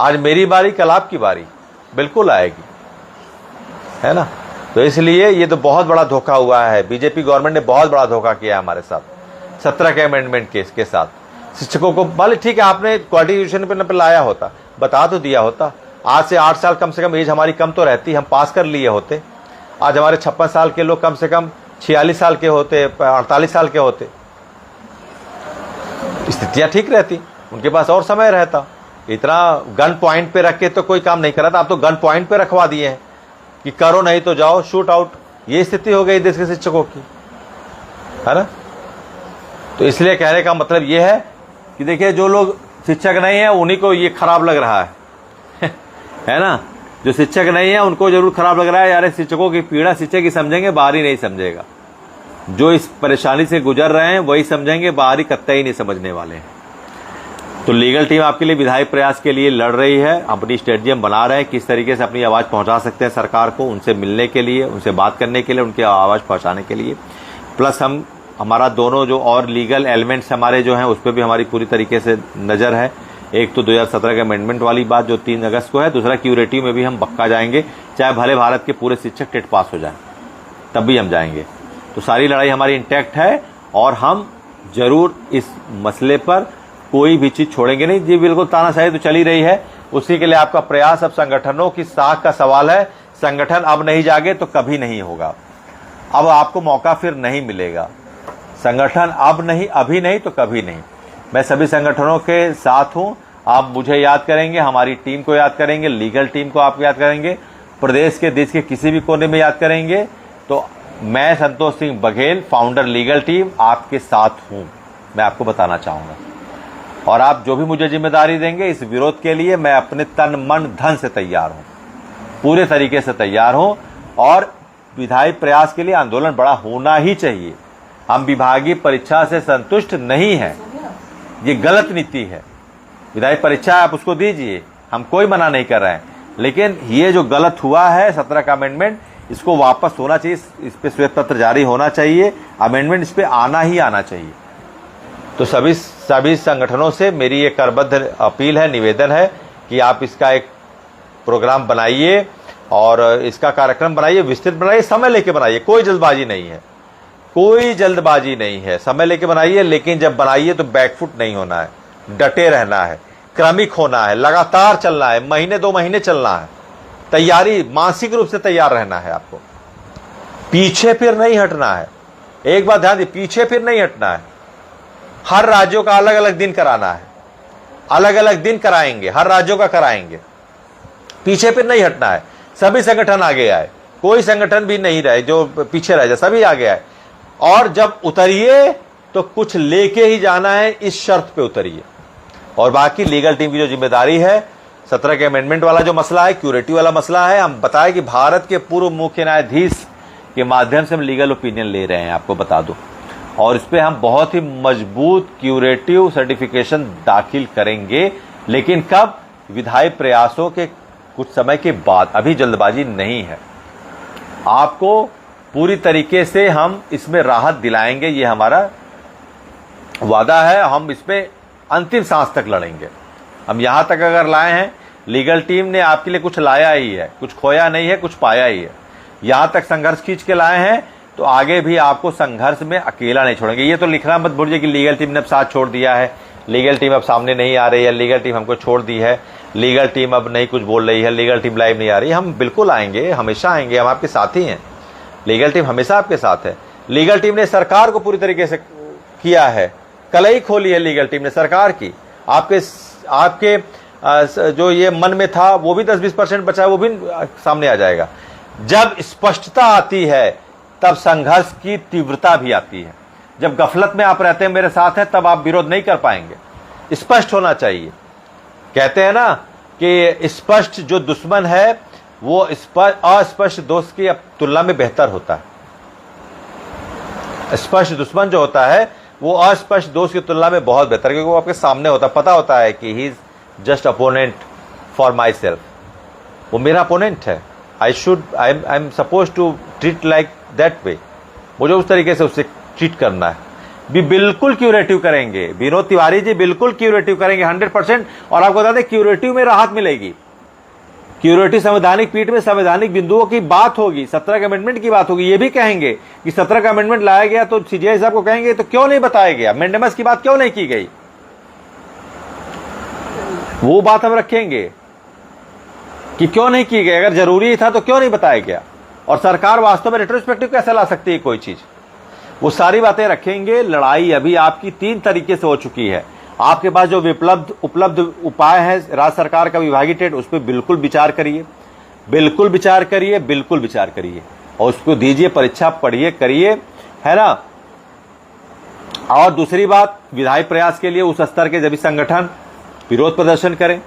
आज मेरी बारी, कल आपकी बारी बिल्कुल आएगी, है ना। तो इसलिए ये तो बहुत बड़ा धोखा हुआ है। बीजेपी गवर्नमेंट ने बहुत बड़ा धोखा किया है हमारे साथ 17 के अमेंडमेंट केस के साथ। शिक्षकों को भले ठीक है, आपने क्वालिटी एजुकेशन पे लाया होता, बता तो दिया होता। आज से 8 साल कम से कम एज हमारी कम तो रहती, हम पास कर लिए होते। आज हमारे 56 साल के लोग कम से कम 46 साल के होते, 48 साल के होते, स्थितियां ठीक रहती, उनके पास और समय रहता। इतना गन पॉइंट पे रख के तो कोई काम नहीं कर रहा था। आप तो गन पॉइंट पे रखवा दिए हैं कि करो नहीं तो जाओ, शूट आउट। ये स्थिति हो गई देश के शिक्षकों की, है ना। तो इसलिए कहने का मतलब ये है कि देखिए, जो लोग शिक्षक नहीं है उन्हीं को ये खराब लग रहा है है ना। जो शिक्षक नहीं है उनको जरूर खराब लग रहा है, यार शिक्षकों की पीड़ा शिक्षक ही समझेंगे, बाहरी नहीं समझेगा। जो इस परेशानी से गुजर रहे हैं वही समझेंगे, बाहरी कतई नहीं समझने वाले हैं। तो लीगल टीम आपके लिए विधायी प्रयास के लिए लड़ रही है, अपनी स्ट्रेटजियम बना रहे हैं किस तरीके से अपनी आवाज़ पहुंचा सकते हैं सरकार को, उनसे मिलने के लिए, उनसे बात करने के लिए, उनकी आवाज़ पहुंचाने के लिए। प्लस हमारा दोनों जो और लीगल एलिमेंट्स हमारे जो हैं उस पर भी हमारी पूरी तरीके से नज़र है। एक तो 2017 के अमेंडमेंट वाली बात जो 3 अगस्त को है, दूसरा क्यूरेटिव में भी हम पक्का जाएंगे, चाहे भले भारत के पूरे शिक्षक टेट पास हो जाए तब भी हम जाएंगे। तो सारी लड़ाई हमारी इंटैक्ट है और हम जरूर इस मसले पर कोई भी चीज़ छोड़ेंगे नहीं। जी बिल्कुल, तानाशाही तो चली रही है, उसी के लिए आपका प्रयास। अब संगठनों की साख का सवाल है। संगठन अब नहीं जागे तो कभी नहीं होगा। अब आपको मौका फिर नहीं मिलेगा। संगठन अब नहीं, अभी नहीं तो कभी नहीं। मैं सभी संगठनों के साथ हूं। आप मुझे याद करेंगे, हमारी टीम को याद करेंगे, लीगल टीम को आप याद करेंगे, प्रदेश के देश के किसी भी कोने में याद करेंगे, तो मैं Santosh Singh Baghel, founder legal team, आपके साथ हूं। मैं आपको बताना चाहूंगा। और आप जो भी मुझे जिम्मेदारी देंगे इस विरोध के लिए, मैं अपने तन मन धन से तैयार हूं, पूरे तरीके से तैयार हूं। और विधायी प्रयास के लिए आंदोलन बड़ा होना ही चाहिए। हम विभागीय परीक्षा से संतुष्ट नहीं हैं, ये गलत नीति है। विधायी परीक्षा आप उसको दीजिए, हम कोई मना नहीं कर रहे हैं, लेकिन ये जो गलत हुआ है 17 का अमेंडमेंट, इसको वापस होना चाहिए। इस पे श्वेत पत्र जारी होना चाहिए, अमेंडमेंट इस पे आना ही आना चाहिए। तो सभी संगठनों से मेरी एक करबद्ध अपील है, निवेदन है कि आप इसका एक प्रोग्राम बनाइए और इसका कार्यक्रम बनाइए, विस्तृत बनाइए, समय लेके बनाइए। कोई जल्दबाजी नहीं है, कोई जल्दबाजी नहीं है, समय लेके बनाइए। लेकिन जब बनाइए तो बैकफुट नहीं होना है, डटे रहना है, क्रमिक होना है, लगातार चलना है, महीने 2 महीने चलना है। तैयारी, मानसिक रूप से तैयार रहना है आपको, पीछे फिर नहीं हटना है। एक बात ध्यान दीजिए, पीछे फिर नहीं हटना है। हर राज्यों का अलग अलग दिन कराना है, अलग अलग दिन कराएंगे, हर राज्यों का कराएंगे। पीछे फिर नहीं हटना है। सभी संगठन आगे आए, कोई संगठन भी नहीं रहे जो पीछे रह जाए, सभी आगे आए। और जब उतरिए तो कुछ लेके ही जाना है, इस शर्त पे उतरिए। और बाकी लीगल टीम की जो जिम्मेदारी है, 17 के अमेंडमेंट वाला जो मसला है, क्यूरेटिव वाला मसला है, हम बताएं कि भारत के पूर्व मुख्य न्यायाधीश के माध्यम से हम लीगल ओपिनियन ले रहे हैं, आपको बता दूं। और इस पे हम बहुत ही मजबूत क्यूरेटिव सर्टिफिकेशन दाखिल करेंगे। लेकिन कब? विधायी प्रयासों के कुछ समय के बाद, अभी जल्दबाजी नहीं है। आपको पूरी तरीके से हम इसमें राहत दिलाएंगे, ये हमारा वादा है। हम इसमें अंतिम सांस तक लड़ेंगे। हम यहां तक अगर लाए हैं, लीगल टीम ने आपके लिए कुछ लाया ही है, कुछ खोया नहीं है, कुछ पाया ही है। यहां तक संघर्ष खींच के लाए हैं तो आगे भी आपको संघर्ष में अकेला नहीं छोड़ेंगे। ये तो लिखना मत भूलिए कि लीगल टीम ने अब साथ छोड़ दिया है, लीगल टीम अब सामने नहीं आ रही है, लीगल टीम हमको छोड़ दी है, लीगल टीम अब नहीं कुछ बोल रही है, लीगल टीम लाइव नहीं आ रही। हम बिल्कुल आएंगे, हमेशा आएंगे, हम आपके साथ ही हैं। लीगल टीम हमेशा आपके साथ है। लीगल टीम ने सरकार को पूरी तरीके से किया है, कलई खोली है लीगल टीम ने सरकार की। आपके जो ये मन में था वो भी 10-20% बचा है, वो भी सामने आ जाएगा। जब स्पष्टता आती है तब संघर्ष की तीव्रता भी आती है। जब गफलत में आप रहते हैं, मेरे साथ हैं, तब आप विरोध नहीं कर पाएंगे। स्पष्ट होना चाहिए। कहते हैं ना कि स्पष्ट जो दुश्मन है वो अस्पष्ट दोस्त की तुलना में बेहतर होता है। स्पष्ट दुश्मन जो होता है वो अस्पष्ट दोस्त की तुलना में बहुत बेहतर, क्योंकि वो आपके सामने होता है, पता होता है कि he is just opponent for myself, वो मेरा अपोनेंट है। I am suppose to treat like that way, मुझे उस तरीके से उससे ट्रीट करना है। भी बिल्कुल क्यूरेटिव करेंगे, विनोद तिवारी जी बिल्कुल क्यूरेटिव करेंगे 100%। और आपको बता दें क्यूरेटिव में राहत मिलेगी। क्यूरेटिव संवैधानिक पीठ में संवैधानिक बिंदुओं की बात होगी, 17 के अमेंडमेंट की बात होगी। ये भी कहेंगे कि 17 का अमेंडमेंट लाया गया तो सीजीआई साहब को कहेंगे तो क्यों नहीं बताया गया, मेंडेमस की बात क्यों नहीं की गई, वो बात हम रखेंगे कि क्यों नहीं की गई, अगर जरूरी था तो क्यों नहीं बताया गया, और सरकार वास्तव में रेट्रोस्पेक्टिव कैसे ला सकती है कोई चीज, वो सारी बातें रखेंगे। लड़ाई अभी आपकी 3 तरीके से हो चुकी है। आपके पास जो उपलब्ध उपाय है राज्य सरकार का विभागीय टेट, उस पर बिल्कुल विचार करिए, बिल्कुल विचार करिए, बिल्कुल विचार करिए, और उसको दीजिए, परीक्षा पढ़िए, करिए, है ना। और दूसरी बात, विधायी प्रयास के लिए उस स्तर के सभी संगठन विरोध प्रदर्शन करें,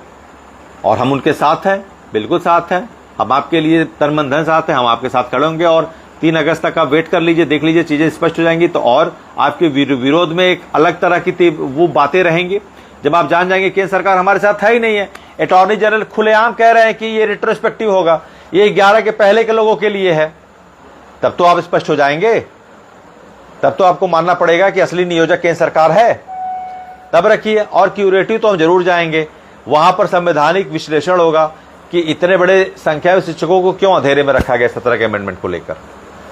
और हम उनके साथ हैं, बिल्कुल साथ हैं, हम आपके लिए तन मन धन साथ हैं, हम आपके साथ खड़े होंगे। और 3 अगस्त तक आप वेट कर लीजिए, देख लीजिए, चीजें स्पष्ट हो जाएंगी तो और आपके विरोध में एक अलग तरह की वो बातें रहेंगी। जब आप जान जाएंगे केंद्र सरकार हमारे साथ है ही नहीं है, अटॉर्नी जनरल खुलेआम कह रहे हैं कि ये रिट्रोस्पेक्टिव होगा, ये 11 के पहले के लोगों के लिए है, तब तो आप स्पष्ट हो जाएंगे, तब तो आपको मानना पड़ेगा कि असली नियोजक केंद्र सरकार है, तब रखिए। और क्यूरेटिव तो हम जरूर जाएंगे, वहां पर संवैधानिक विश्लेषण होगा कि इतने बड़े संख्या में शिक्षकों को क्यों अंधेरे में रखा गया 17 के अमेंडमेंट को लेकर,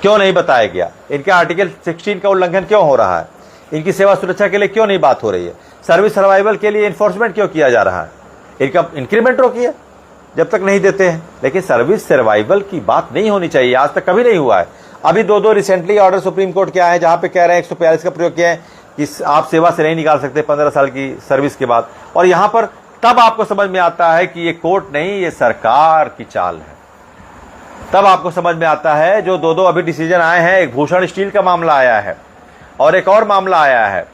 क्यों नहीं बताया गया, इनके आर्टिकल 16 का उल्लंघन क्यों हो रहा है, इनकी सेवा सुरक्षा के लिए क्यों नहीं बात हो रही है, सर्विस सर्वाइवल के लिए इन्फोर्समेंट क्यों किया जा रहा है, इनका इंक्रीमेंट रोकिए जब तक नहीं देते हैं। लेकिन सर्विस सर्वाइवल की बात नहीं होनी चाहिए, आज तक कभी नहीं हुआ है। अभी 2 रिसेंटली ऑर्डर सुप्रीम कोर्ट के आए हैं जहां पे कह रहे हैं 142 का प्रयोग किया है कि आप सेवा से नहीं निकाल सकते 15 साल की सर्विस के बाद। और यहां पर तब आपको समझ में आता है कि ये कोर्ट नहीं, ये सरकार की चाल है। तब आपको समझ में आता है जो 2 अभी डिसीजन आए हैं, एक भूषण स्टील का मामला आया है और एक और मामला आया है,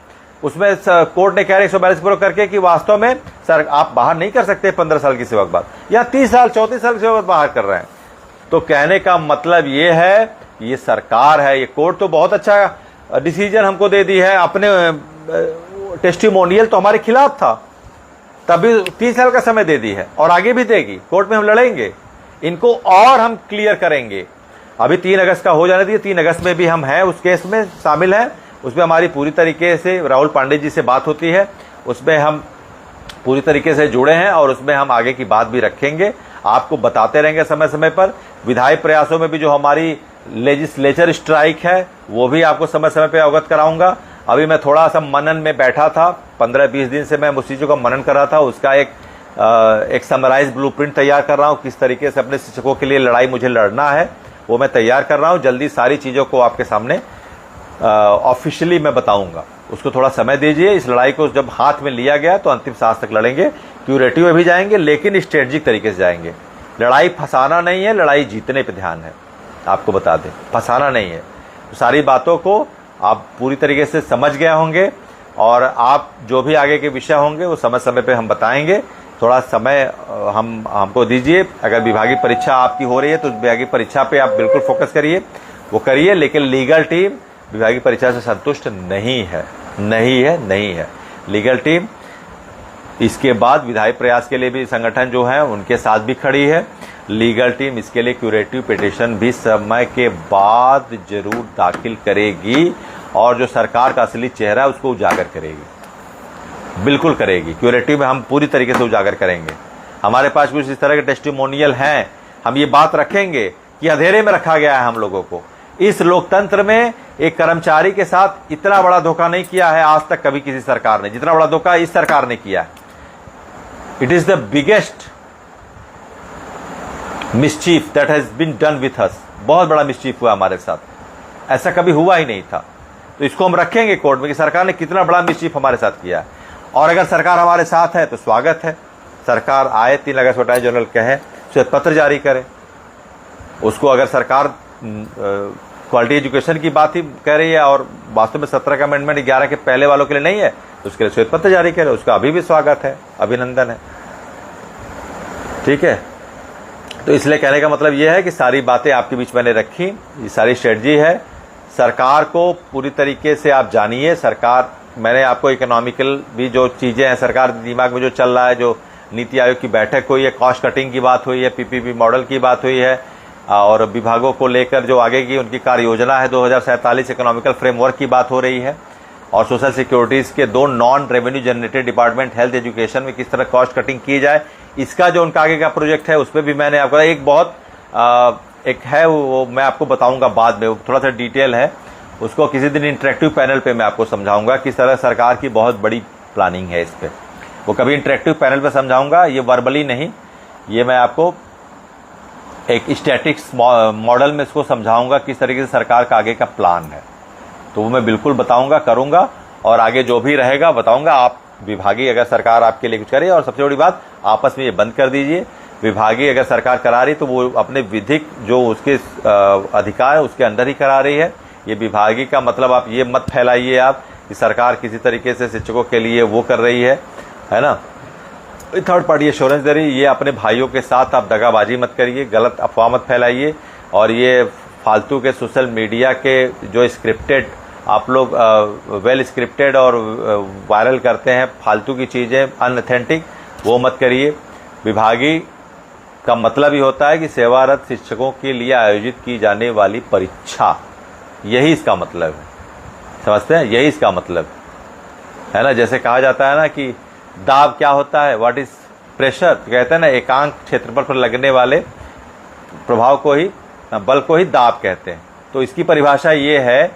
उसमें कोर्ट ने कह रहे 142 प्रयोग करके कि वास्तव में सर आप बाहर नहीं कर सकते 15 साल की सेवा के बाद, या 30 साल 34 साल की सेवा बाहर कर रहे हैं। तो कहने का मतलब ये है ये सरकार है, ये कोर्ट तो बहुत अच्छा डिसीजन हमको दे दी है, अपने टेस्टिमोनियल तो हमारे खिलाफ था, तभी 30 साल का समय दे दी है और आगे भी देगी। कोर्ट में हम लड़ेंगे, इनको और हम क्लियर करेंगे। अभी 3 अगस्त का हो जाने दिए, 3 अगस्त में भी हम हैं, उस केस में शामिल हैं, उसमें हमारी पूरी तरीके से राहुल पांडे जी से बात होती है, उसमें हम पूरी तरीके से जुड़े हैं और उसमें हम आगे की बात भी रखेंगे, आपको बताते रहेंगे समय समय पर। विधायी प्रयासों में भी जो हमारी लेजिस्लेचर स्ट्राइक है वो भी आपको समय समय पर अवगत कराऊंगा। अभी मैं थोड़ा सा मनन में बैठा था, 15-20 दिन से मैं उस चीज़ों का मनन कर रहा था, उसका एक समराइज ब्लूप्रिंट तैयार कर रहा हूँ, किस तरीके से अपने शिक्षकों के लिए लड़ाई मुझे लड़ना है वो मैं तैयार कर रहा हूँ। जल्दी सारी चीज़ों को आपके सामने ऑफिशियली मैं बताऊंगा, उसको थोड़ा समय दीजिए। इस लड़ाई को जब हाथ में लिया गया तो अंतिम सांस तक लड़ेंगे, क्यूरेटिव में भी जाएंगे लेकिन स्ट्रेटेजिक तरीके से जाएंगे। लड़ाई फंसाना नहीं है, लड़ाई जीतने पे ध्यान है, आपको बता दें, फंसाना नहीं है। तो सारी बातों को आप पूरी तरीके से समझ गए होंगे और आप जो भी आगे के विषय होंगे वो समय समय पे हम बताएंगे। थोड़ा समय हमको दीजिए। अगर विभागीय परीक्षा आपकी हो रही है तो विभागीय परीक्षा पे आप बिल्कुल फोकस करिए, वो करिए, लेकिन लीगल टीम विभागीय परीक्षा से संतुष्ट नहीं है। लीगल टीम इसके बाद विधायी प्रयास के लिए भी संगठन जो है उनके साथ भी खड़ी है। लीगल टीम इसके लिए क्यूरेटिव पिटीशन भी समय के बाद जरूर दाखिल करेगी और जो सरकार का असली चेहरा है उसको उजागर करेगी, बिल्कुल करेगी। क्यूरेटिव में हम पूरी तरीके से उजागर करेंगे। हमारे पास कुछ इस तरह के टेस्टिमोनियल हैं, हम ये बात रखेंगे कि अंधेरे में रखा गया है हम लोगों को। इस लोकतंत्र में एक कर्मचारी के साथ इतना बड़ा धोखा नहीं किया है आज तक कभी किसी सरकार ने, जितना बड़ा धोखा इस सरकार ने किया है। It is the biggest mischief that has been done with us. बहुत बड़ा मिसचीफ हुआ हमारे साथ, ऐसा कभी हुआ ही नहीं था। तो इसको हम रखेंगे कोर्ट में कि सरकार ने कितना बड़ा मिसचीफ हमारे साथ किया है। और अगर सरकार हमारे साथ है तो स्वागत है, सरकार आए 3 अगस्त को अटॉर्नी जनरल कहे, श्वेत पत्र जारी करे उसको। अगर सरकार क्वालिटी एजुकेशन की बात ही कह रही है और वास्तव में 17 का अमेंडमेंट 11 के पहले वालों के लिए नहीं है, तो उसके लिए श्वेत पत्र जारी करे, उसका अभी भी स्वागत है, अभिनंदन है। ठीक है, तो इसलिए कहने का मतलब यह है कि सारी बातें आपके बीच मैंने रखी, ये सारी स्ट्रेटजी है। सरकार को पूरी तरीके से आप जानिए। सरकार, मैंने आपको इकोनॉमिकल भी जो चीज़ें हैं सरकार दिमाग में जो चल रहा है, जो नीति आयोग की बैठक हुई है, कॉस्ट कटिंग की बात हुई है, पीपीपी मॉडल की बात हुई है, और विभागों को लेकर जो आगे की उनकी कार्य योजना है 2047 इकोनॉमिकल फ्रेमवर्क की बात हो रही है, और सोशल सिक्योरिटीज़ के 2 non revenue generated department health education में किस तरह कॉस्ट कटिंग की जाए, इसका जो उनका आगे का प्रोजेक्ट है उस पर भी मैंने आपको एक बहुत एक है वो मैं आपको बताऊंगा बाद में, वो थोड़ा सा डिटेल है, उसको किसी दिन इंटरेक्टिव पैनल पे मैं आपको समझाऊंगा किस तरह सरकार की बहुत बड़ी प्लानिंग है इस पर। वो कभी इंटरेक्टिव पैनल पे समझाऊंगा, ये वर्बली नहीं, ये मैं आपको एक स्टैटिक्स मॉडल में इसको समझाऊंगा किस तरीके से सरकार का आगे का प्लान है। तो वो मैं बिल्कुल बताऊंगा, करूंगा, और आगे जो भी रहेगा बताऊंगा। आप विभागीय अगर सरकार आपके लिए कुछ करे, और सबसे बड़ी बात आपस में ये बंद कर दीजिए, विभागीय अगर सरकार करा रही तो वो अपने विधिक जो उसके अधिकार है उसके अंदर ही करा रही है। ये विभागीय का मतलब आप ये मत फैलाइए आप कि सरकार किसी तरीके से शिक्षकों के लिए वो कर रही है ना, थर्ड पार्टी एश्योरेंस दे रही है। ये अपने भाइयों के साथ आप दगाबाजी मत करिए, गलत अफवाह मत फैलाइए, और ये फालतू के सोशल मीडिया के जो स्क्रिप्टेड आप लोग वेल स्क्रिप्टेड और वायरल करते हैं फालतू की चीज़ें अनऑथेंटिक, वो मत करिए। विभागीय का मतलब ही होता है कि सेवारत शिक्षकों के लिए आयोजित की जाने वाली परीक्षा, यही इसका मतलब है, समझते हैं, यही इसका मतलब है ना। जैसे कहा जाता है ना कि दाब क्या होता है, व्हाट इज प्रेशर, तो कहते हैं ना एकांक क्षेत्रफल पर लगने वाले प्रभाव को ही, बल को ही दाब कहते हैं। तो इसकी परिभाषा ये है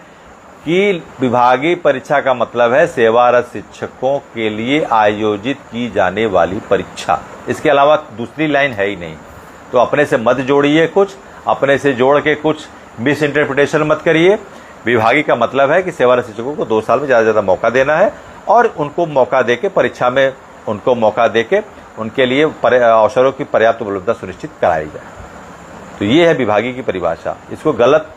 कि विभागीय परीक्षा का मतलब है सेवारत शिक्षकों के लिए आयोजित की जाने वाली परीक्षा, इसके अलावा दूसरी लाइन है ही नहीं। तो अपने से मत जोड़िए, कुछ अपने से जोड़ के कुछ मिस इंटरप्रिटेशन मत करिए। विभागीय का मतलब है कि सेवारत शिक्षकों को 2 साल में ज़्यादा से ज़्यादा मौका देना है, और उनको मौका देके परीक्षा में उनको मौका देके उनके लिए अवसरों की पर्याप्त उपलब्धता सुनिश्चित कराई जाए। तो ये है विभागीय की परिभाषा, इसको गलत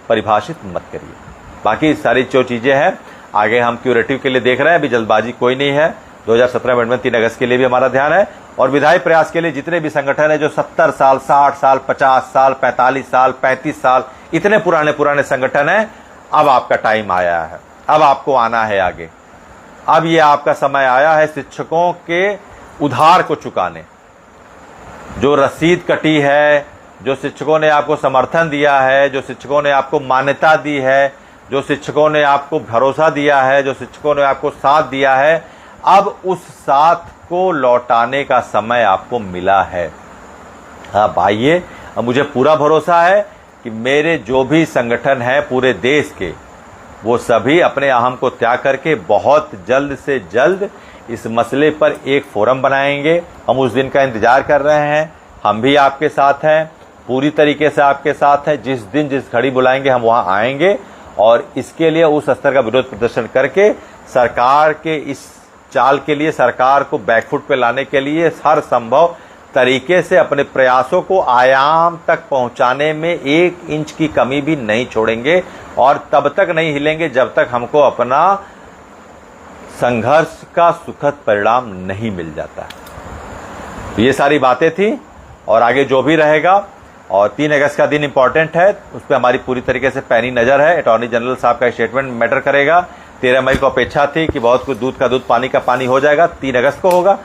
परिभाषित मत करिए। बाकी सारी जो चीज़ें हैं आगे हम क्यूरेटिव के लिए देख रहे हैं, अभी जल्दबाजी कोई नहीं है। 2017 अमेंडमेंट 3 अगस्त के लिए भी हमारा ध्यान है, और विधायी प्रयास के लिए जितने भी संगठन है जो 70 साल 60 साल 50 साल 45 साल 35 साल इतने पुराने संगठन हैं, अब आपका टाइम आया है, अब आपको आना है आगे। अब ये आपका समय आया है शिक्षकों के उधार को चुकाने। जो रसीद कटी है, जो शिक्षकों ने आपको समर्थन दिया है, जो शिक्षकों ने आपको मान्यता दी है, जो शिक्षकों ने आपको भरोसा दिया है, जो शिक्षकों ने आपको साथ दिया है, अब उस साथ को लौटाने का समय आपको मिला है। हाँ भाइये, अब मुझे पूरा भरोसा है कि मेरे जो भी संगठन हैं पूरे देश के, वो सभी अपने अहम को त्याग करके बहुत जल्द से जल्द इस मसले पर एक फोरम बनाएंगे। हम उस दिन का इंतजार कर रहे हैं, हम भी आपके साथ हैं, पूरी तरीके से आपके साथ हैं। जिस दिन जिस घड़ी बुलाएंगे हम वहां आएंगे, और इसके लिए उस स्तर का विरोध प्रदर्शन करके सरकार के इस चाल के लिए, सरकार को बैकफुट पे लाने के लिए हर संभव तरीके से अपने प्रयासों को आयाम तक पहुंचाने में 1 इंच की कमी भी नहीं छोड़ेंगे, और तब तक नहीं हिलेंगे जब तक हमको अपना संघर्ष का सुखद परिणाम नहीं मिल जाता है। ये सारी बातें थी, और आगे जो भी रहेगा, और 3 अगस्त का दिन इंपॉर्टेंट है, उस पर हमारी पूरी तरीके से पैनी नजर है। अटॉर्नी जनरल साहब का स्टेटमेंट मैटर करेगा। 13 मई को अपेक्षा थी कि बहुत कुछ दूध का दूध पानी का पानी हो जाएगा, 3 अगस्त को होगा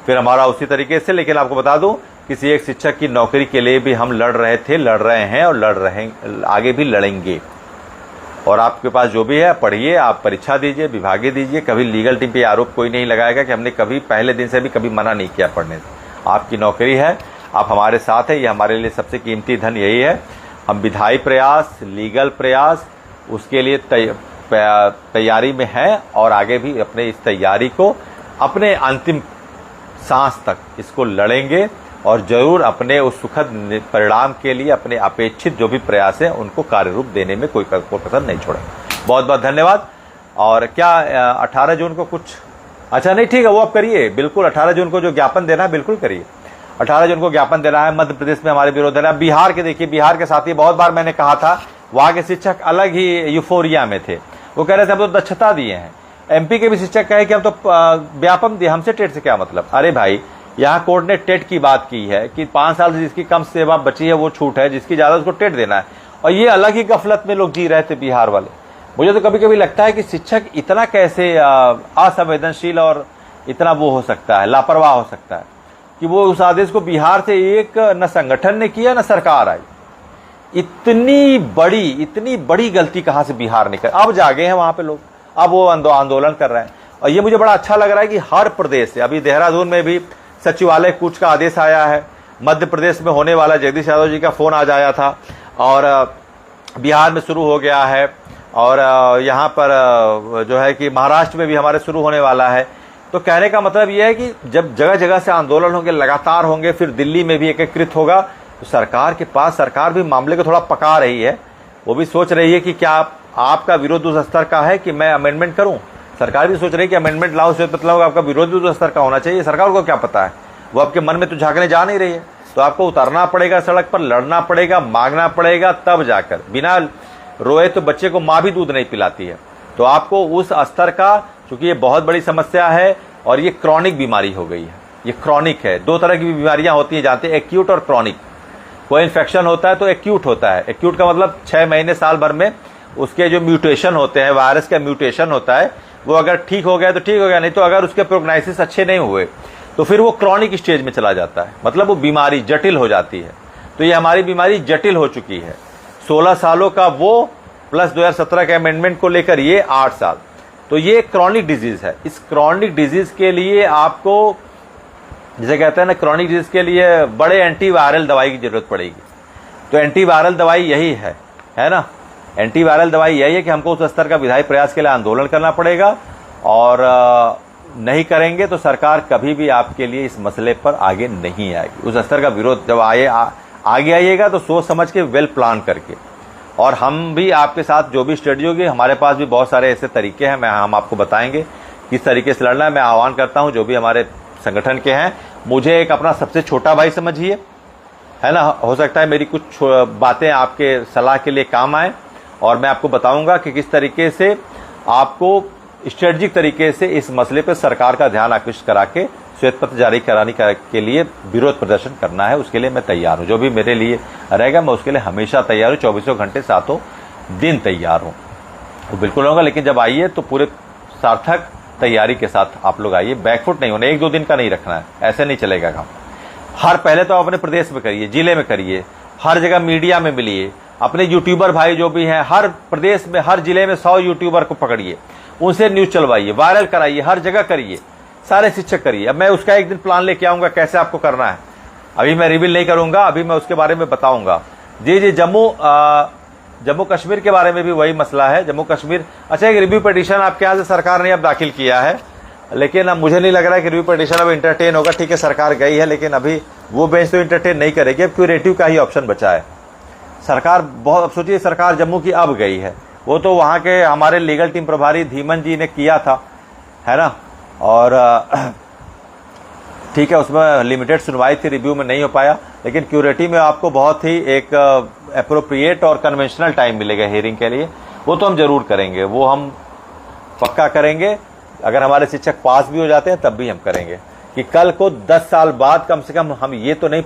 फिर हमारा उसी तरीके से। लेकिन आपको बता दूं, किसी एक शिक्षक की नौकरी के लिए भी हम लड़ रहे थे, लड़ रहे हैं, और लड़ रहे आगे भी लड़ेंगे। और आपके पास जो भी है पढ़िए, आप परीक्षा दीजिए, विभागीय दीजिए। कभी लीगल टीम पे आरोप कोई नहीं लगाएगा कि हमने कभी पहले दिन से भी कभी मना नहीं किया पढ़ने से। आपकी नौकरी है, आप हमारे साथ हैं, ये हमारे लिए सबसे कीमती धन यही है। हम विधायी प्रयास, लीगल प्रयास उसके लिए तैयारी में हैं और आगे भी अपने इस तैयारी को अपने अंतिम सांस तक इसको लड़ेंगे और जरूर अपने उस सुखद परिणाम के लिए अपने अपेक्षित जो भी प्रयास हैं उनको कार्य रूप देने में कोई कसर नहीं छोड़ेंगे। बहुत बहुत धन्यवाद। और क्या 18 जून को कुछ अच्छा नहीं, ठीक है, वो आप करिए, बिल्कुल 18 जून को जो ज्ञापन देना है बिल्कुल करिए। 18 जून को ज्ञापन देना है। मध्य प्रदेश में हमारे विरोध है। बिहार के देखिए, बिहार के साथी बहुत बार मैंने कहा था, वहां के शिक्षक अलग ही यूफोरिया में थे। वो कह रहे थे हम तो दक्षता दिए हैं। एमपी के भी शिक्षक कहे कि हम तो व्यापम दिए, हमसे टेट से क्या मतलब। अरे भाई, यहाँ कोर्ट ने टेट की बात की है कि 5 साल से जिसकी कम सेवा बची है वो छूट है, जिसकी ज्यादा उसको टेट देना है। और ये अलग ही गफलत में लोग जी रहे थे बिहार वाले। मुझे तो कभी कभी लगता है कि शिक्षक इतना कैसे असंवेदनशील और इतना वो हो सकता है, लापरवाह हो सकता है कि वो उस आदेश को बिहार से एक न संगठन ने किया न सरकार आई। इतनी बड़ी गलती कहां से बिहार ने कर। अब जागे हैं वहां पे लोग, अब वो आंदोलन कर रहे हैं। और ये मुझे बड़ा अच्छा लग रहा है कि हर प्रदेश से, अभी देहरादून में भी सचिवालय कूच का आदेश आया है। मध्य प्रदेश में होने वाला जगदीश यादव जी का फोन आज आया था और बिहार में शुरू हो गया है। और यहाँ पर जो है कि महाराष्ट्र में भी हमारे शुरू होने वाला है। तो कहने का मतलब यह है कि जब जगह जगह से आंदोलन होंगे, लगातार होंगे, फिर दिल्ली में भी एकीकृत होगा, तो सरकार के पास, सरकार भी मामले को थोड़ा पका रही है। वो भी सोच रही है कि क्या आपका विरोध उस स्तर का है कि मैं अमेंडमेंट करूं। सरकार भी सोच रही है कि अमेंडमेंट लाओ से मतलब आपका विरोध भी उस स्तर का होना चाहिए। सरकार को क्या पता है, वो आपके मन में तो झांकने जा नहीं रही है। तो आपको उतरना पड़ेगा सड़क पर, लड़ना पड़ेगा, मांगना पड़ेगा, तब जाकर। बिना रोए तो बच्चे को माँ भी दूध नहीं पिलाती है। तो आपको उस स्तर का, चूंकि ये बहुत बड़ी समस्या है और ये क्रॉनिक बीमारी हो गई है, ये क्रॉनिक है। 2 तरह की बीमारियां होती हैं, जानते हैं, एक्यूट और क्रॉनिक। कोई इन्फेक्शन होता है तो एक्यूट होता है। एक्यूट का मतलब 6 महीने साल भर में उसके जो म्यूटेशन होते हैं, वायरस का म्यूटेशन होता है, वो अगर ठीक हो गया तो ठीक हो गया, नहीं तो अगर उसके प्रोग्नोसिस अच्छे नहीं हुए तो फिर वो क्रॉनिक स्टेज में चला जाता है, मतलब वो बीमारी जटिल हो जाती है। तो ये हमारी बीमारी जटिल हो चुकी है। 16 सालों का वो प्लस 2017 के अमेंडमेंट को लेकर ये 8 साल, तो ये क्रॉनिक डिजीज है। इस क्रॉनिक डिजीज के लिए आपको, जिसे कहते हैं ना, क्रॉनिक डिजीज के लिए बड़े एंटीवायरल दवाई की जरूरत पड़ेगी। तो एंटीवायरल दवाई यही है ना, एंटीवायरल दवाई यही है कि हमको उस स्तर का विधायी प्रयास के लिए आंदोलन करना पड़ेगा। और नहीं करेंगे तो सरकार कभी भी आपके लिए इस मसले पर आगे नहीं आएगी। उस स्तर का विरोध जब आगे आइएगा तो सोच समझ के, वेल प्लान करके। और हम भी आपके साथ जो भी स्ट्रेटजी होगी, हमारे पास भी बहुत सारे ऐसे तरीके हैं, हम आपको बताएंगे किस तरीके से लड़ना है। मैं आह्वान करता हूं जो भी हमारे संगठन के हैं, मुझे एक अपना सबसे छोटा भाई समझिए, है ना। हो सकता है मेरी कुछ बातें आपके सलाह के लिए काम आए और मैं आपको बताऊंगा कि किस तरीके से आपको स्ट्रेटजिक तरीके से इस मसले पर सरकार का ध्यान आकृष्ट करा के श्वेत पत्र जारी कराने के लिए विरोध प्रदर्शन करना है। उसके लिए मैं तैयार हूं। जो भी मेरे लिए रहेगा मैं उसके लिए हमेशा तैयार हूं। 24 घंटे 7 दिन तैयार हूं, वो बिल्कुल होगा। लेकिन जब आइए तो पूरे सार्थक तैयारी के साथ आप लोग आइए, बैकफुट नहीं होना, 1-2 दिन का नहीं रखना है, ऐसे नहीं चलेगा काम। हर पहले तो अपने प्रदेश में करिए, जिले में करिए, हर जगह मीडिया में मिलिए, अपने यूट्यूबर भाई जो भी हैं, हर प्रदेश में, हर जिले में 100 यूट्यूबर को पकड़िए, उनसे न्यूज चलवाइए, वायरल कराइए, हर जगह करिए, सारे शिक्षक करिए। अब मैं उसका एक दिन प्लान लेके आऊंगा कैसे आपको करना है, अभी मैं रिवील नहीं करूंगा, अभी मैं उसके बारे में बताऊंगा। जी जम्मू कश्मीर के बारे में भी वही मसला है। जम्मू कश्मीर, अच्छा, एक रिव्यू पिटीशन आपके यहाँ से सरकार ने अब दाखिल किया है, लेकिन अब मुझे नहीं लग रहा है कि रिव्यू पिटीशन अब इंटरटेन होगा। ठीक है, सरकार गई है, लेकिन अभी वो बेंच तो इंटरटेन नहीं करेगी। अब क्यूरेटिव का ही ऑप्शन बचा है। सरकार बहुत, अब सोचिए, सरकार जम्मू की अब गई है, वो तो वहाँ के हमारे लीगल टीम प्रभारी धीमन जी ने किया था, है ना। और ठीक है, उसमें लिमिटेड सुनवाई थी, रिव्यू में नहीं हो पाया, लेकिन क्यूरेटिव में आपको बहुत ही एक अप्रोप्रिएट और कन्वेंशनल टाइम मिलेगा हियरिंग के लिए। वो तो हम जरूर करेंगे, वो हम पक्का करेंगे। अगर हमारे शिक्षक पास भी हो जाते हैं तब भी हम करेंगे कि कल को 10 साल बाद कम से कम हम ये तो नहीं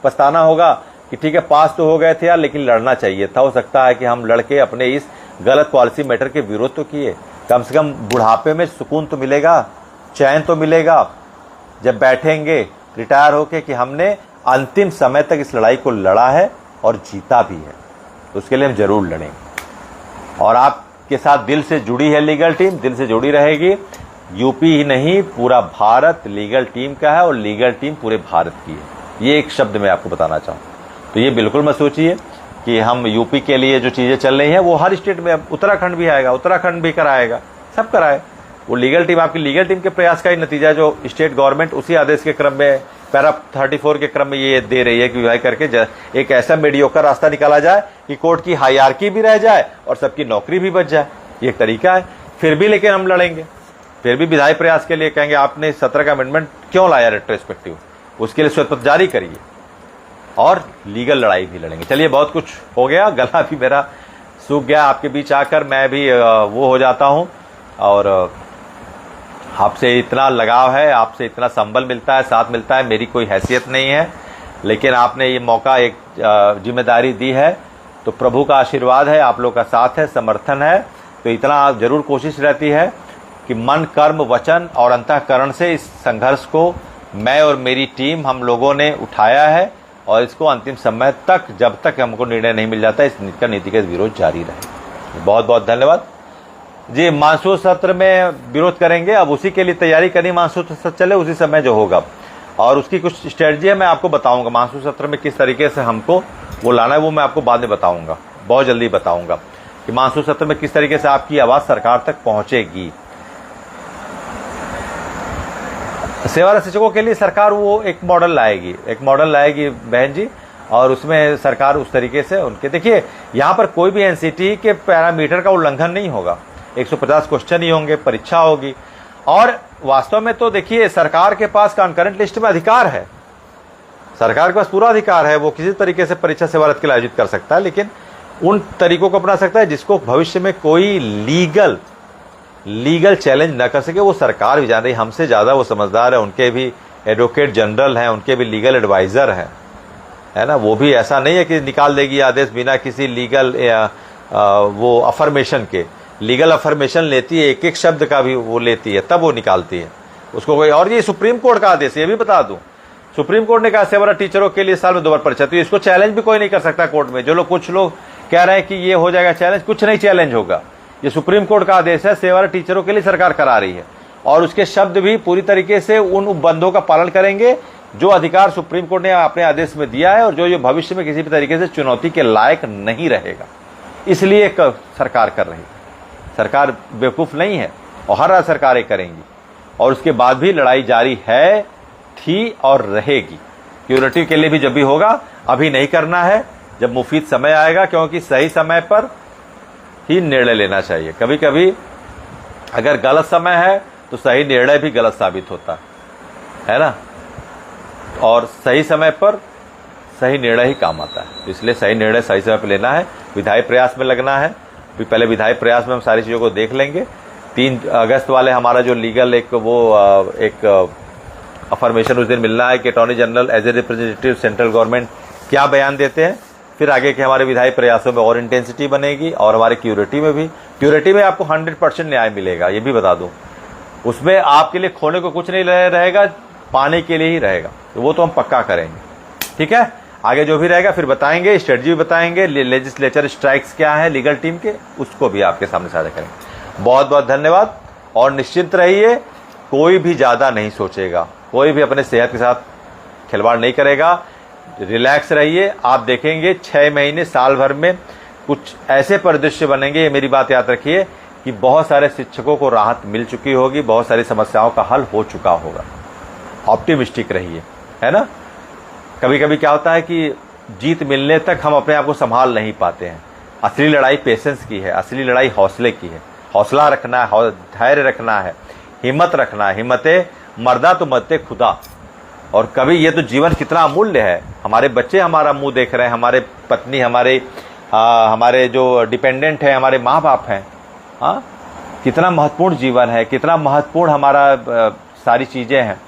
पछताना होगा कि ठीक है पास तो हो गए थे यार, लेकिन लड़ना चाहिए था। हो सकता है कि हम लड़के अपने इस गलत पॉलिसी मैटर के विरोध तो किए, कम से कम बुढ़ापे में सुकून तो मिलेगा, चैन तो मिलेगा जब बैठेंगे रिटायर होके कि हमने अंतिम समय तक इस लड़ाई को लड़ा है और जीता भी है। तो उसके लिए हम जरूर लड़ेंगे। और आपके साथ दिल से जुड़ी है लीगल टीम, दिल से जुड़ी रहेगी। यूपी ही नहीं, पूरा भारत लीगल टीम का है और लीगल टीम पूरे भारत की है। ये एक शब्द मैं आपको बताना चाहूँ, तो ये बिल्कुल मत सोचिए। कि हम यूपी के लिए जो चीज़ें चल रही हैं वो हर स्टेट में, अब उत्तराखंड भी आएगा, उत्तराखंड भी कराएगा, सब कराए। वो लीगल टीम, आपकी लीगल टीम के प्रयास का ही नतीजा जो स्टेट गवर्नमेंट उसी आदेश के क्रम में पैरा 34 के क्रम में ये दे रही है कि विवाह करके एक ऐसा मीडियोकर रास्ता निकाला जाए कि कोर्ट की हायरार्की भी रह जाए और सबकी नौकरी भी बच जाए। ये एक तरीका है। फिर भी लेकिन हम लड़ेंगे, फिर भी विधायी प्रयास के लिए कहेंगे आपने 17 का अमेंडमेंट क्यों लाया रेट्रोस्पेक्टिव, उसके लिए श्वेत पत्र जारी करिए और लीगल लड़ाई भी लड़ेंगे। चलिए, बहुत कुछ हो गया, गला भी मेरा सूख गया आपके बीच आकर, मैं भी वो हो जाता हूँ। और आपसे इतना लगाव है, आपसे इतना संबल मिलता है, साथ मिलता है। मेरी कोई हैसियत नहीं है, लेकिन आपने ये मौका, एक जिम्मेदारी दी है, तो प्रभु का आशीर्वाद है, आप लोग का साथ है, समर्थन है। तो इतना जरूर कोशिश रहती है कि मन, कर्म, वचन और अंतःकरण से इस संघर्ष को मैं और मेरी टीम, हम लोगों ने उठाया है और इसको अंतिम समय तक, जब तक हमको निर्णय नहीं मिल जाता, इसका नीतिगत विरोध जारी रहे। बहुत बहुत धन्यवाद जी। मानसून सत्र में विरोध करेंगे, अब उसी के लिए तैयारी करनी, मानसून सत्र चले उसी समय जो होगा, और उसकी कुछ स्ट्रेटजी है, मैं आपको बताऊंगा मानसून सत्र में किस तरीके से हमको वो लाना है, वो मैं आपको बाद में बताऊंगा, बहुत जल्दी बताऊंगा कि मानसून सत्र में किस तरीके से आपकी आवाज सरकार तक पहुंचेगी। सेवारत शिक्षकों के लिए सरकार वो एक मॉडल लाएगी बहन जी, और उसमें सरकार उस तरीके से उनके, देखिए यहाँ पर कोई भी एनसीटी के पैरामीटर का उल्लंघन नहीं होगा, 150 क्वेश्चन ही होंगे, परीक्षा होगी। और वास्तव में तो देखिए सरकार के पास कॉन्करेंट लिस्ट में अधिकार है, सरकार के पास पूरा अधिकार है, वो किसी तरीके से परीक्षा सेवारत के लिए आयोजित कर सकता है, लेकिन उन तरीकों को अपना सकता है जिसको भविष्य में कोई लीगल चैलेंज न कर सके। वो सरकार भी जान रही, हमसे ज़्यादा वो समझदार है, उनके भी एडवोकेट जनरल हैं, उनके भी लीगल एडवाइज़र हैं, है ना। वो भी ऐसा नहीं है कि निकाल देगी आदेश बिना किसी लीगल वो अफर्मेशन के। लीगल अफर्मेशन लेती है, एक एक शब्द का भी वो लेती है, तब वो निकालती है उसको कोई। और ये सुप्रीम कोर्ट का आदेश, ये भी बता दूं, सुप्रीम कोर्ट ने कहा सेवारत टीचरों के लिए साल में 2 बार परीक्षा, तो इसको चैलेंज भी कोई नहीं कर सकता कोर्ट में। जो लोग, कुछ लोग कह रहे हैं कि ये हो जाएगा चैलेंज, कुछ नहीं चैलेंज होगा। ये सुप्रीम कोर्ट का आदेश है, सेवारत टीचरों के लिए सरकार करा रही है, और उसके शब्द भी पूरी तरीके से उन उपबंधों का पालन करेंगे जो अधिकार सुप्रीम कोर्ट ने अपने आदेश में दिया है, और जो भविष्य में किसी भी तरीके से चुनौती के लायक नहीं रहेगा। इसलिए सरकार कर रही है, सरकार बेवकूफ़ नहीं है, और हर सरकारें करेंगी, और उसके बाद भी लड़ाई जारी है, थी और रहेगी। क्यूरेटिव के लिए भी जब भी होगा, अभी नहीं करना है, जब मुफीद समय आएगा, क्योंकि सही समय पर ही निर्णय लेना चाहिए। कभी कभी अगर गलत समय है तो सही निर्णय भी गलत साबित होता है ना, और सही समय पर सही निर्णय ही काम आता है। इसलिए सही निर्णय सही समय पर लेना है, विधायी प्रयास में लगना है। पहले विधायी प्रयास में हम सारी चीज़ों को देख लेंगे। 3 अगस्त वाले हमारा जो लीगल एक अफर्मेशन उस दिन मिलना है कि attorney general as a representative central government क्या बयान देते हैं। फिर आगे के हमारे विधायी प्रयासों में और इंटेंसिटी बनेगी, और हमारे क्यूरेटिव में भी। क्यूरेटिव में आपको 100% न्याय मिलेगा, ये भी बता दूं। उसमें आपके लिए खोने को कुछ नहीं रहेगा, पाने के लिए ही रहेगा, तो वो तो हम पक्का करेंगे। ठीक है, आगे जो भी रहेगा फिर बताएंगे, स्ट्रेटजी भी बताएंगे, लेजिस्लेचर स्ट्राइक्स क्या है लीगल टीम के, उसको भी आपके सामने साझा करेंगे। बहुत बहुत धन्यवाद, और निश्चिंत रहिए, कोई भी ज़्यादा नहीं सोचेगा, कोई भी अपने सेहत के साथ खिलवाड़ नहीं करेगा। रिलैक्स रहिए, आप देखेंगे 6 महीने, साल भर में कुछ ऐसे परिदृश्य बनेंगे, ये मेरी बात याद रखिए, कि बहुत सारे शिक्षकों को राहत मिल चुकी होगी, बहुत सारी समस्याओं का हल हो चुका होगा। ऑप्टिमिस्टिक रहिए, है ना। कभी कभी क्या होता है कि जीत मिलने तक हम अपने आप को संभाल नहीं पाते हैं। असली लड़ाई पेशेंस की है, असली लड़ाई हौसले की है। हौसला रखना है, धैर्य रखना है, हिम्मत रखना है। हिम्मते मर्दा तो मरते खुदा। और कभी ये तो जीवन कितना अमूल्य है, हमारे बच्चे हमारा मुंह देख रहे हैं, हमारे पत्नी, हमारे जो डिपेंडेंट है, हमारे माँ बाप हैं। हाँ, कितना महत्वपूर्ण जीवन है, कितना महत्वपूर्ण हमारा सारी चीज़ें हैं।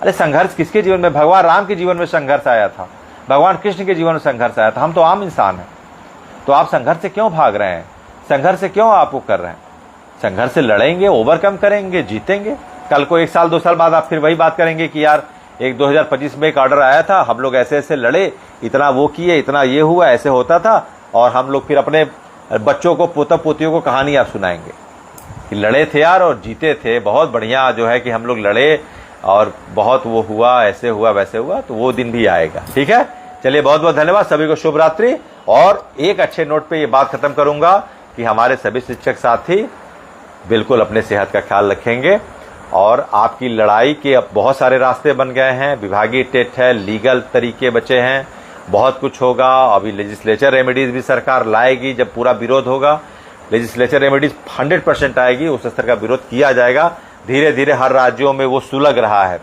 अरे संघर्ष किसके जीवन में? भगवान राम के जीवन में संघर्ष आया था, भगवान कृष्ण के जीवन में संघर्ष आया था। हम तो आम इंसान हैं, तो आप संघर्ष से क्यों भाग रहे हैं? संघर्ष से क्यों आप वो कर रहे हैं? संघर्ष से लड़ेंगे, ओवरकम करेंगे, जीतेंगे। कल को 1 साल 2 साल बाद आप फिर वही बात करेंगे कि यार 2025 में एक ऑर्डर आया था, हम लोग ऐसे ऐसे लड़े, इतना वो किए, इतना ये हुआ, ऐसे होता था, और हम लोग फिर अपने बच्चों को, पोता पोतियों को कहानी आप सुनाएंगे कि लड़े थे यार और जीते थे, बहुत बढ़िया जो है कि हम लोग लड़े और बहुत वो हुआ, ऐसे हुआ, वैसे हुआ। तो वो दिन भी आएगा। ठीक है, चलिए, बहुत बहुत धन्यवाद सभी को, शुभ रात्रि, और एक अच्छे नोट पे ये बात खत्म करूंगा कि हमारे सभी शिक्षक साथी बिल्कुल अपने सेहत का ख्याल रखेंगे और आपकी लड़ाई के अब बहुत सारे रास्ते बन गए हैं। विभागीय टेट है, लीगल तरीके बचे हैं, बहुत कुछ होगा। अभी लेजिस्लेचर रेमेडीज भी सरकार लाएगी, जब पूरा विरोध होगा लेजिस्लेचर रेमेडीज 100% आएगी, उस स्तर का विरोध किया जाएगा। धीरे धीरे हर राज्यों में वो सुलग रहा है।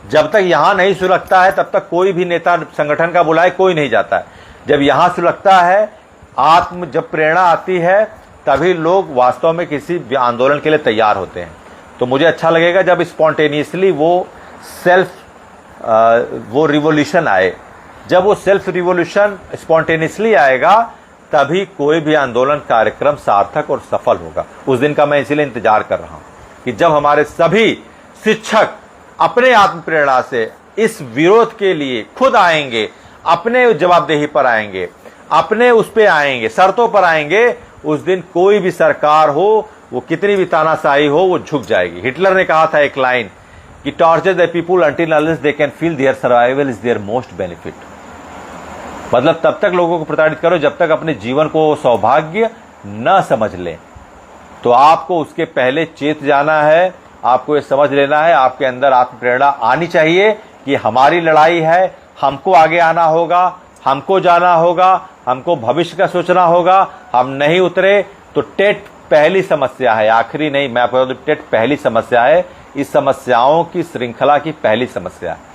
जब तक यहां नहीं सुलगता है तब तक कोई भी नेता संगठन का बुलाए कोई नहीं जाता है। जब यहां सुलगता है, जब प्रेरणा आती है, तभी लोग वास्तव में किसी आंदोलन के लिए तैयार होते हैं। तो मुझे अच्छा लगेगा जब स्पॉन्टेनियसली वो रिवोल्यूशन आए। जब वो सेल्फ रिवोल्यूशन स्पॉन्टेनियसली आएगा तभी कोई भी आंदोलन कार्यक्रम सार्थक और सफल होगा। उस दिन का मैं इसीलिए इंतजार कर रहा हूं कि जब हमारे सभी शिक्षक अपने आत्म प्रेरणा से इस विरोध के लिए खुद आएंगे, अपने जवाबदेही पर आएंगे, अपने उस पे आएंगे, शर्तों पर आएंगे, उस दिन कोई भी सरकार हो, वो कितनी भी तानाशाही हो, वो झुक जाएगी। हिटलर ने कहा था एक लाइन कि torture the people until unless they can feel their survival is their most benefit. मतलब तब तक लोगों को प्रताड़ित करो जब तक अपने जीवन को सौभाग्य न समझ लें। तो आपको उसके पहले चेत जाना है, आपको ये समझ लेना है, आपके अंदर आत्म प्रेरणा आनी चाहिए कि हमारी लड़ाई है, हमको आगे आना होगा, हमको जाना होगा, हमको भविष्य का सोचना होगा। हम नहीं उतरे तो टेट पहली समस्या है, आखिरी नहीं। मैं आपको बता दूं, टेट पहली समस्या है, इस समस्याओं की श्रृंखला की पहली समस्या है।